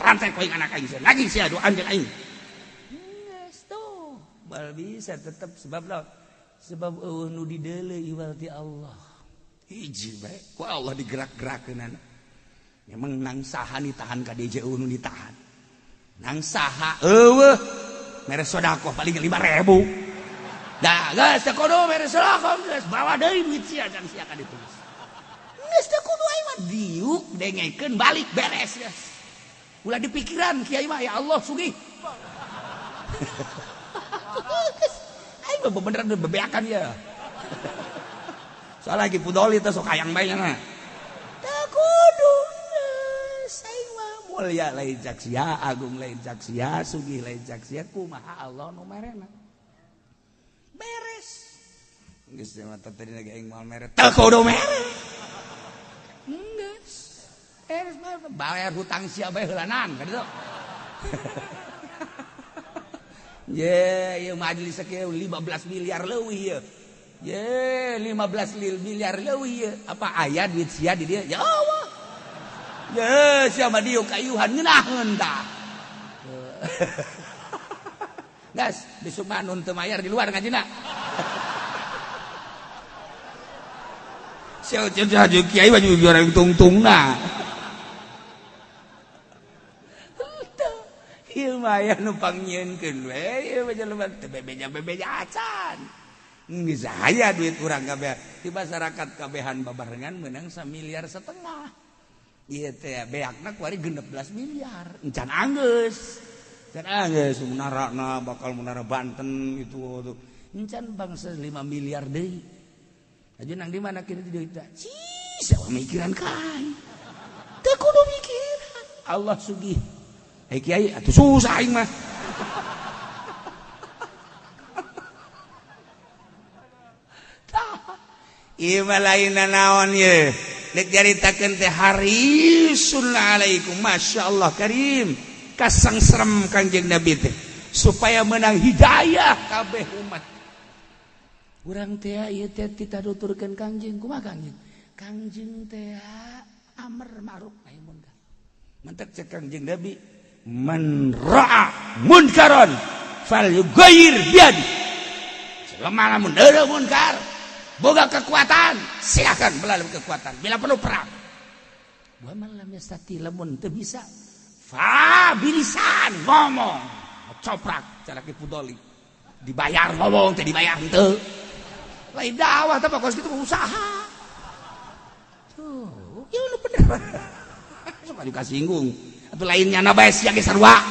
rantai ku aing anak aing sia ngaji sia doan jeung aing geus tuh bal bisa tetep sebab naon sebab eueuh nu dideuleuh iwal ti Allah hiji bae ku Allah digerak-gerakeunana memang nang saha ditahan ka DJ nu ditahan nang saha eueuh mere sedekah paling 5.000 da geus teu kudu mere sedekah geus bawa deui duit sia can sia ka ditu geus teu kudu aing mah diuk dengekeun balik beres geus ulah dipikiran kiai mah ya Allah sugih aing mah beneran bebeakan ya soal lagi Fudoli teh sok hayang bae nya teu kudu mulia lain jaksia agung lain jaksia sugih lain jaksia kumaha Allah nu merena beres geus mah tadi lagi aing moal mere teu kudu mere geus beres bayar hutang sia bae heulanan kan itu ye ieu majelis kieu 15 miliar leuwih ieu 15 miliar leuwih ieu apa aya duit sia di dieu ya Allah ya siapa dia kayuhan ngeunaheun tah gas besok mah nun teu mayar di luar ngajina sia haju kiai baju orang tungtungna ieu mah aya nu pangnyeunkeun we ieu jelema teu bebeja acan geus aya duit urang kabeh di masyarakat kabehan babarengan meunang 1,5 miliar ieu teh beakna kuari 16 miliar encan anggeus Kan geus munarana bakal munara Banten itu encan bangsa 5 miliar deui. Aja nang di mana kieu duit teh? Siapa mikiran kain. Teu kudu mikiran. Allah sugih. Kiai atuh susah aing mah. Ieu mah lainna naon ye. Dek jaritakeun teh harisun alaikum masyaallah karim. Kasang serem Kanjeng Nabi teh supaya menang hidayah kabeh umat. Urang teh ieu teh ditaduturkeun Kanjeng kumaha Kanjeng? Kanjeng teh amr ma'ruf nahi munkar. Mentek cek Kanjeng Nabi man ra'a munkaron falyughayyir biyadi. Selama lamun deureuh munkar boga kekuatan silakan melalui kekuatan bila perlu perang. Wa man lam yastati lamun teu bisa bilisan ngomong coprak cara kipudoli dibayar ngomong teh dibayar henteu lain dakwah teh kos kitu usaha tuh ya lu bener sok aju kasinggung atuh lainnya na bae sia ge sarua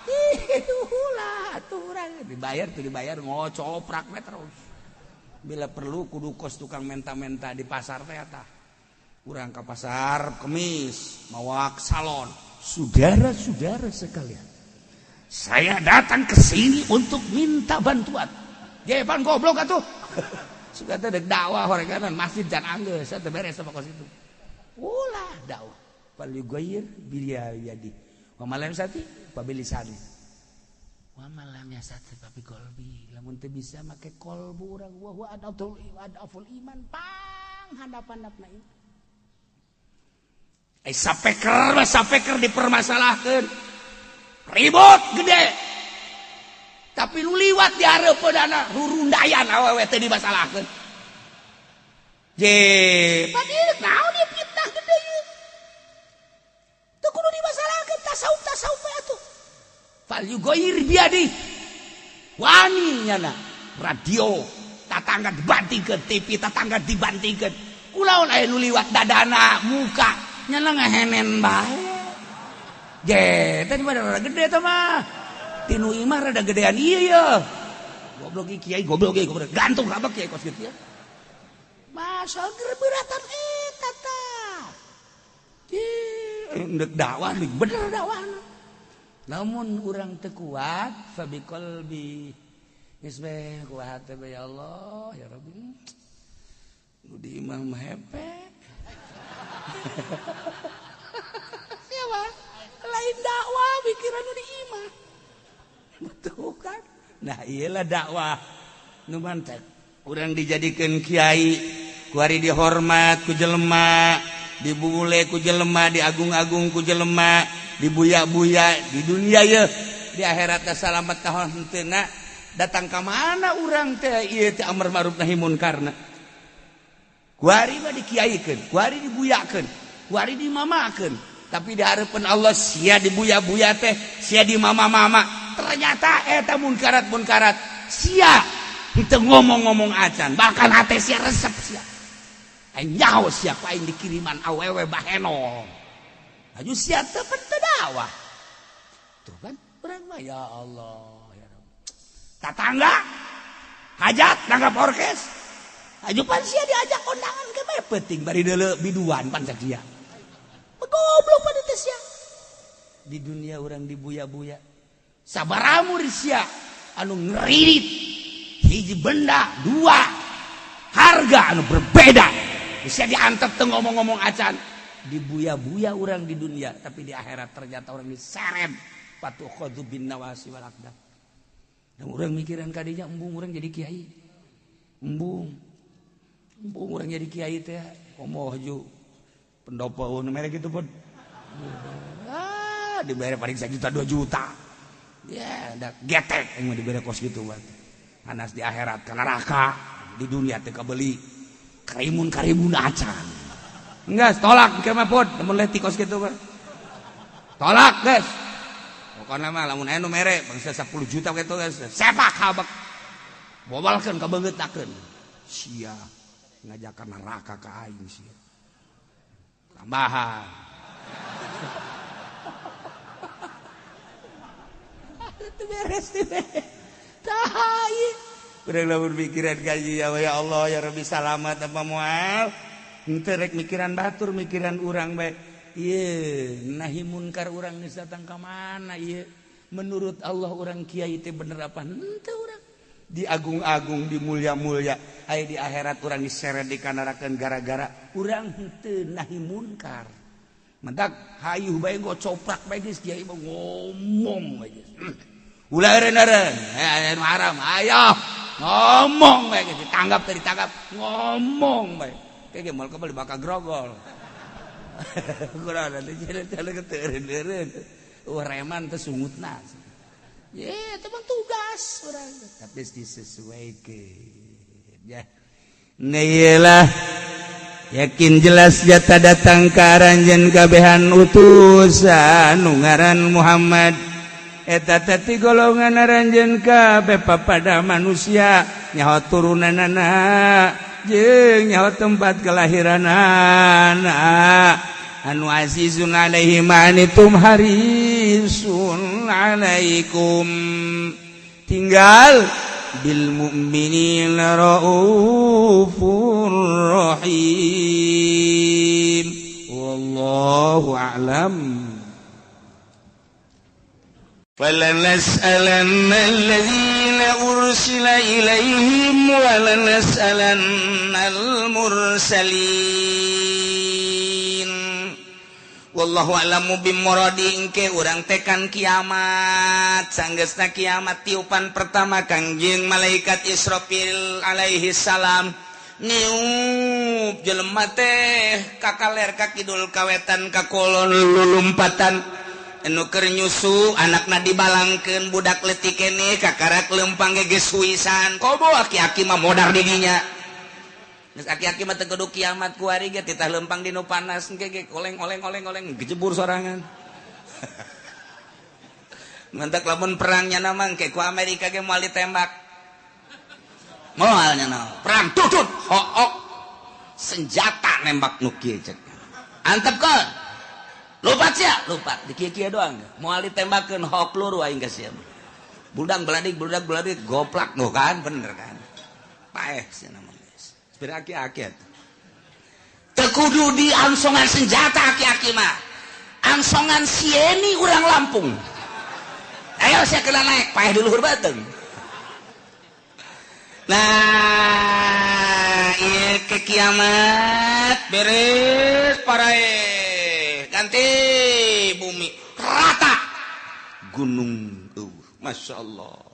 ulah atuh urang dibayar ngocoprak we terus bila perlu kudu kos tukang menta-menta di pasar teh eta urang ka pasar kemis mawak salon. Saudara-saudara sekalian, saya datang ke sini untuk minta bantuan. Jepan goblok atuh. Sudah teh dek dakwah horekanan masjid jan anggeus teh beres sama kos itu. Ulah dakwah. Fal yughayyir bi yadi. Wa malam sati pabilisani. Wa malam yasati pabi qalbi. Lamun teu bisa make qalbu urang wa huwa adaful iman pang handap-handapna iman. Sapeker dipermasalahkan ribut gede tapi lu liwat di hareupeunana rurundayan awewe teh dimasalahkeun je padieu naon ieu fitnah gede ieu teu kudu dimasalahkeun tasawuf we atuh fal yughayyir biadi wani nyana radio tatangga dibantingkeun TV tatangga dibantingkeun kunaon aya nu liwat dadana muka nyala ngahenen bae. Je, tadi mah rada gede teh mah. Tinu imah rada gedean ieu ya. Goblok ieu kiai goblok gantung kabeh kiai kos kitu ya. Masa gerbeuratan eta tah. Endek dakwah bener dakwahna. Lamun urang teu kuat fa biqalbi. Geus bae kuat teh ya Allah ya Rabbi. Nu di imah mah hepe. Siapa? Lain dakwah pikiran di imah. Betul kan? Nah iyalah dakwah. Nu mantek. Urang dijadikeun kiai, ku ari dihormat ku jelema, dibule ku jelema, diagung-agung ku jelema, dibuya-buya di dunia ye. Di akhirat teh salamet ka henteu datang ka mana urang teh ieu teh amar ma'ruf nahi munkarna. Kuari mah dikiaikeun, kuari dibuyakeun, kuari dimamakeun, tapi di hareupeun Allah sia dibuya-buya teh, sia dimama-mama. Ternyata eta munkarat sia henteu ngomong-ngomong acan, bahkan hate sia resep sia. Aing nyaho sia ku aing dikiriman awewe baheno. Aju sia teu teu dakwah. Tuh kan, urang mah ya Allah, ya Rabb. Tatangga hajat nanggap orkes. Ajupan sia diajak kondangan ke penting bari deuleu biduan pan sakia. Goblok pada teh sia. Di dunia orang dibuya-buya. Sabaramu di sia anu ngeririt hiji benda dua harga anu berbeda. Sia diantep teu ngomong-ngomong acan. Dibuya-buya orang di dunia tapi di akhirat ternyata orang diseret patu khadhu bin nawasi wal aqdam. Dan orang mikiran kadinya embung orang jadi kiai. Embung orang jadi kiai teh komoh ju pendopo nu mere kitu pun dibayar paling 1 juta 2 juta ya da getek yang mau dibere kos gitu buat anas di akhirat ka neraka di dunia teh kabeli karimun acan geus tolak ke mah pod mun leti kos kitu mah tolak geus pokona mah lamun aya nu mere bangsa 10 juta kitu geus sepak habak bobalkeun ka beungeutakeun sia ngajakan neraka ke aing sih tambahan teu beres teh. Tah urang lamun pikiran kaji ya Allah ya Rabbi salamat apa moal. Henteu rek mikiran batur mikiran urang bae. Ieu nahi munkar urang geus datang ka mana ieu? Menurut Allah urang kiai teh bener apa? Henteu urang. Di agung-agung di mulia-mulia aya di akhirat urang diseret dikanarakeun gara-gara urang henteu nahi munkar. Mentak hayuh bae gocoprak bae geus kiai mah ngomong bae geus. Ulah eureun-eureun, anu haram, ayo ngomong bae geus ditanggap teh ditangkap, ngomong bae. Kayak moal kembali bakal grogol. Kurang teh jalan-jalan teu eureun-eureun. Reman teh sungutna. Ya, teman tugas orang, tapi disesuaikan. Ya, nailah yakin jelas jata datang ke aranjeun kabehan utusan nu ngaran Muhammad. Eta teh golongan aranjeun kabeh papada manusia nyaho turunanana jeung nyaho tempat kelahiranana. Anu azizun alaihi manitum harisun alaikum tinggal bil mu'minina raufur rahim wallahu a'lam. Falanas'alanna alladhina ursila ilaihim walanas'alanna al-mursalin. Wallahu a'lamu bimuradi engke urang tekan kiamat sanggeusna kiamat tiupan pertama Kangjeng malaikat Israfil alaihi salam niup jelema teh ka kaler ka kidul kawetan ka kulon lulumpatan anu keur nyusu anakna dibalangkeun budak leutik keneh kakarak leumpang geus suisan kobo aki-aki mah modar di dinya. Geus aki-aki mah teu kudu kiamat ku ari ge titah leumpang di nu panas engke oleng gejebur sorangan. Mentak lamun perangnya nama engke ku Amerika ge moal ditembak. Moal nya perang tutut hook senjata nembak nu kieu cek. Antepkeun. Lupat sia, lupat di kieu doang. Moal ditembakkeun hook peluru aing geus sia. Budak beladik goplak no kan bener kan. Paeh sia nama. Aki-aki tekudu di ansongan senjata aki-aki mah ansongan sieni urang Lampung ayo saya kena naik paeh di luhur bateung nah ieu ke kiamat beres parae ganti bumi rata gunung Masya Allah.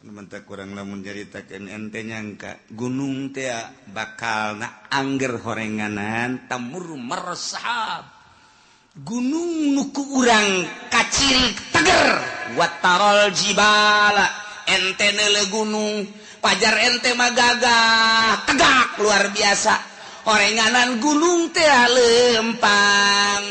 Mentak kurang lamun jaritakeun ente nyangka gunung teh bakal na angger horenganan tamur meresap gunung nuku urang kaciri teger watarol jibala ente neule gunung pajar ente mah gagah tegak luar biasa horenganan gunung teh lempang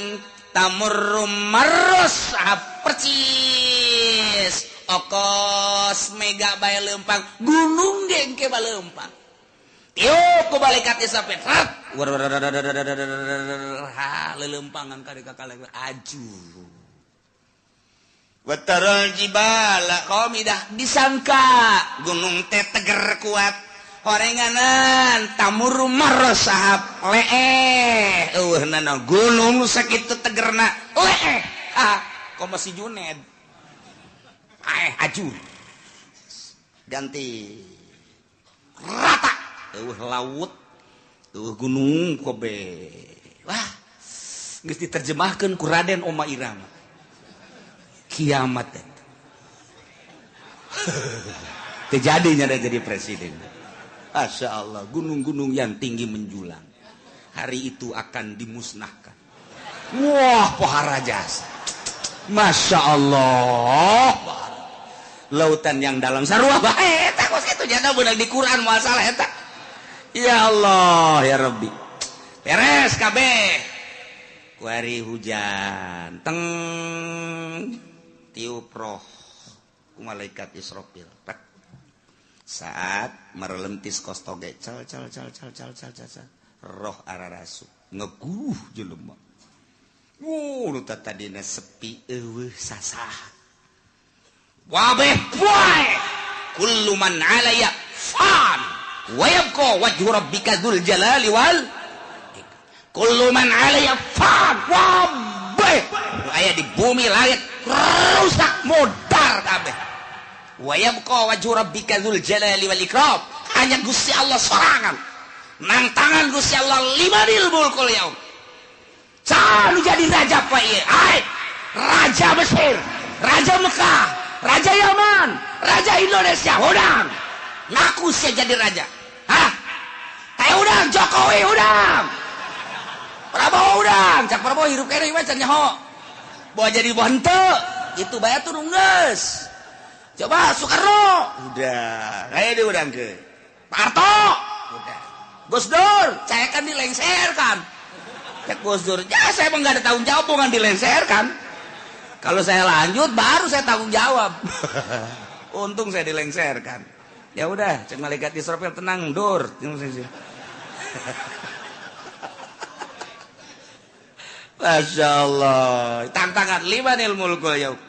tamur meresap percis okos mega bae leumpang gunung gengke bae leumpang tiup ku balikat isapet rat lelempangan kari kakaleng aju wataral jibala qamidah disangka gunung teh teger kuat horenganan tamur marosahap leeh nana gunung sakitu tegerna leeh kok masih Juned ajur ganti rata laut gunung kobe wah geus diterjemahkeun ku Raden Oma Irama kiamat terjadinya dan jadi presiden. Masya Allah gunung-gunung yang tinggi menjulang hari itu akan dimusnahkan. Wah pohara jasa Masya Allah lautan yang dalam sarua bae eta kos kitu jana beunang di Quran masalah eta. Ya Allah ya Rabbi. Beres kabeh. Ku hari hujan teng tiup roh ku malaikat Israfil. Saat merelentis kos toge cal roh ararasu ngeguh jelema. Nu tadina sepi eueuh sasah. wabeh boy kullu man 'alaiha fan wa yabqa wajhu rabbika dzul jalali wal kullu man 'alaiha fan wabeh aya di bumi langit rusak modar kabeh wa yabqa wajhu rabbika dzul jalali wal ikram hanya Gusti Allah sorangan nang tangan Gusti Allah limanil mulkul yaum selalu jadi raja apa ieu ai raja Mesir raja Mekah raja Yaman raja Indonesia udang ngaku saya jadi raja hah kayak udang Jokowi udang Prabowo udang cak Prabowo hirup kene we can nyaho bawa jadi henteu itu bayar turun geus coba Soekarno udah kayak dia udang ke Pak Harto udah Gus Dur saya kan dilengserkan cek Gus Dur ya saya emang gak ada tanggung jawab bukan dilengserkan kalau saya lanjut baru saya tanggung jawab untung saya dilengserkan ya udah cek malaikat Israfil tenang Dur Masya Allah tantangan limanil mulkul yaum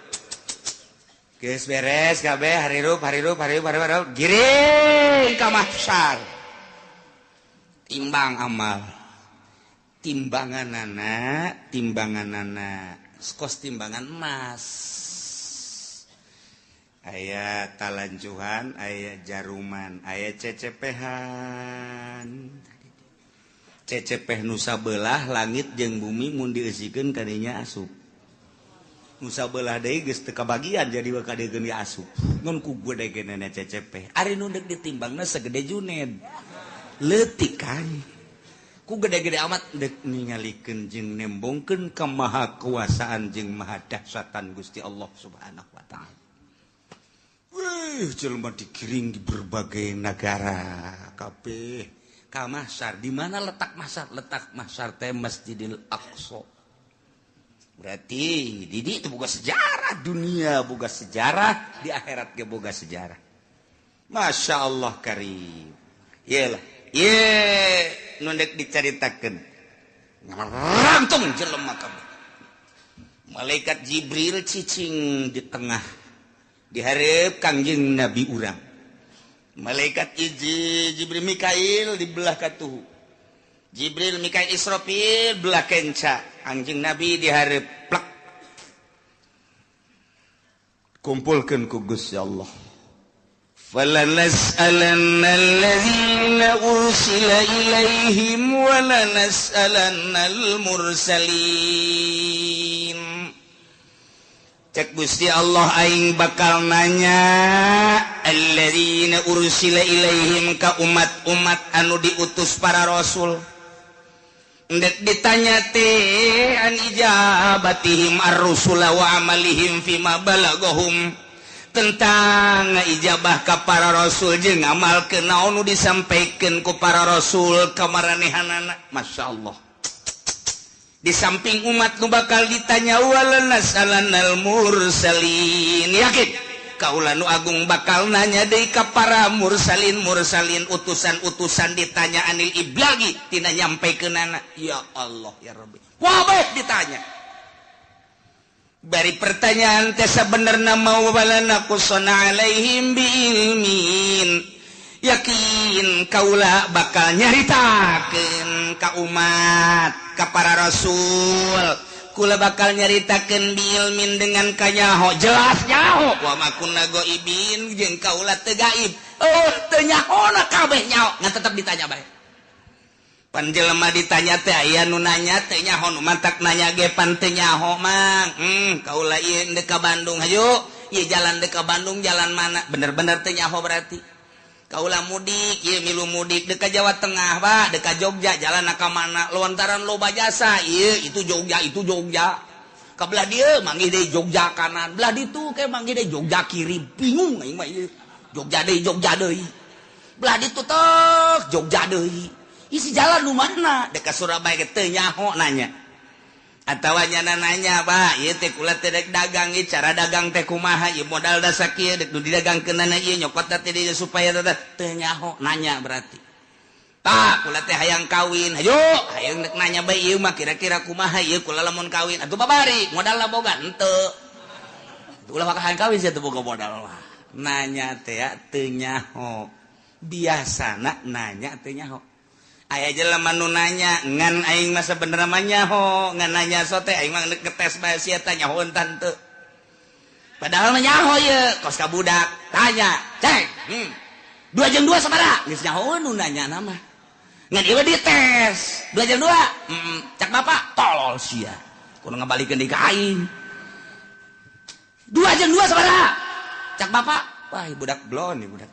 geus beres kabeh harirup giring ka mahsyar timbang amal timbanganana kos timbangan emas aya talanjuhan aya jaruman aya cecepehan cecepeh nu sabelah langit jeung bumi mun dieusikeun ka dinya asup nu sabelah deui geus teu kabagian jadi kadegeun di asup ngun ku gede genana cecepeh ari nu deuk ditimbangna segede Juned leutik kan ku gede-gede amat dek ningalikeun jeung nembongkeun ka maha kuasaan jeung maha dahsyatan Gusti Allah Subhanahu wa taala. Wih, jelema dikiring di berbagai negara kabeh ka mahsyar. Di mana letak mahsyar? Letak mahsyar teh Masjidil Aqsa. Berarti di dieu teh boga sejarah, dunia boga sejarah, di akhirat ge boga sejarah. Masya Allah karim. Iyalah. Nundek dicaritakeun ngarangtung jelema kabeh malaikat Jibril cicing di tengah dihareup Kangjeng Nabi urang malaikat Jibril Mikail di belah katuhu Jibril Mikail Israfil belah kenca Kangjeng Nabi dihareup plak kumpulkeun ku Gusti Allah فَلَنَسْأَلَنَّ الَّذِينَ أُرْسِلَ إِلَيْهِمْ وَلَنَسْأَلَنَّ الْمُرْسَلِينَ cek Gusti Allah aing bakal nanya alladzina ursila ilaihim ka umat-umat anu diutus para rasul ndek ditanya teh an ijabatihim ar-rusula wa amalihim fima balagahum tentang ijabah ka para rasul jeung amal kenaon nu disampaikeun ku para rasul ka maranehanana masyaallah di samping umat nu bakal ditanya walanas'alannal mursalin yakin kaula nu agung bakal nanya deui ka para mursalin utusan-utusan ditanya anil iblagi tina nyampekeunana ya Allah ya Rabbi wabah ditanya bari pertanyaan teh sabenerna mau balana kusana alaihim biilmin yakin kaula bakal nyaritakeun ka umat ka para rasul kula bakal nyaritakeun biilmin dengan kanyaho jelas nyaho wa makunna ghaibin jeung kaula teu gaib teu nyahona kabeh nyaho ngan tetep ditanya bae pan jelema ditanya teh aya nu nanya teh nyaho nu mantak nanya ge pan teu nyaho mang kaula ieu deuk ka Bandung hayu ieu jalan deuk ka Bandung jalan mana bener-bener teu nyaho berarti kaula mudik ieu milu mudik deuk ka Jawa Tengah ba deuk ka Jogja jalan ka mana lontaran loba jasa ieu itu Jogja ka belah dieu manggih deui Jogja kanan belah ditu ke manggih deui Jogja kiri bingung aing mah ieu Jogja deui belah ditu tek Jogja deui isi jalan nu mana dekat Surabaya teu nyaho nanya atawa nyana nanya Pak ieu teh kula teh rek dagang ieu cara dagang teh kumaha ieu modal da sakieu dek nu didagangkeunana ieu nyokot teh di supaya teu nyaho nanya berarti tak kula teh hayang kawin hayu hayang dek nanya bae ieu mah kira-kira kumaha ieu kula lamun kawin atuh babari modalna boga henteu ulah makahan kawin sih boga modal mah. Nanya teh teu nyaho. Biasana nanya teu nyaho. Aya jelema nu nanya ngan aing mah sabenerna mah nyaho, ngan nanya sote aing mah ngetes bae sia teh nyahoeun tante. Padahal mah nyaho ye, kos ka budak tanya, "Cek, 2 jeung 2 sabaraha?" Geus nyahoeun nu nanya nama. Ngan ieu dites. 2 jeung 2? Cak bapak tolol sia. Kudu ngabalikeun deui ka aing. 2 jeung 2 sabaraha? Cak bapak, wah budak blon nih budak.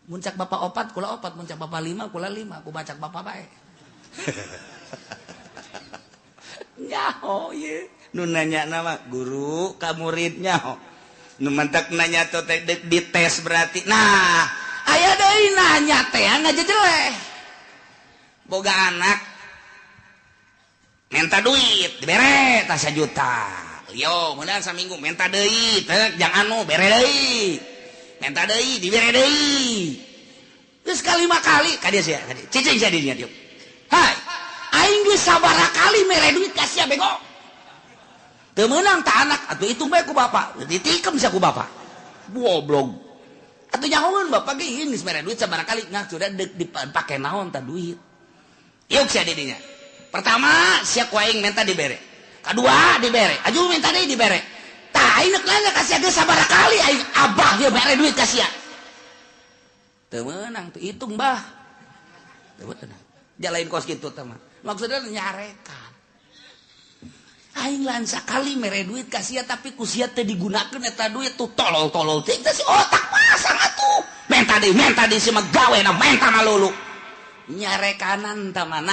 Mun cak bapak 4 kula 4, mun cak bapak 5 kula 5, aku baca bapak bae. Nyaho ye. Nu nanya nama guru ka muridnya. Nu mentek nanya teh dites berarti. Nah, aya deui nanya teh ngajejeleh. Boga anak minta duit dibere tas 1 juta. Yo, meunang saminggu minta deui, teh jang anu bere deui. Minta deui dibere deui. Geus kalima kali ka dieu sia, cicing sia dieu dieu. Hai, aing geus sabaraha kali mere duit ka sia bego. Teu meunang tah anak atuh hitung bae ku bapak, ditikem sia ku bapak. Goblok. Atuh nyahoeun bapak ge ieu geus mere duit sabaraha kali, ngah sudah dipake naon tah duit. Yuk sia di dinya. Pertama, sia ku aing minta dibere. Kedua dibere, aju minta deui dibere. Tah aing nanya ka sia geus sabaraha kali aing abah ge mere duit ka sia. Teu meunang teu hitung bah. Teu meunang. Jalain kos kitu teh mah. Maksudna nyarekan. Aing lan sakali mere duit ka sia tapi ku sia teh digunakeun eta duit tuh tolol-tolol teh si otak pasang atuh. Menta deui si mah gawe na menta malulu. Nyarekanan teh mah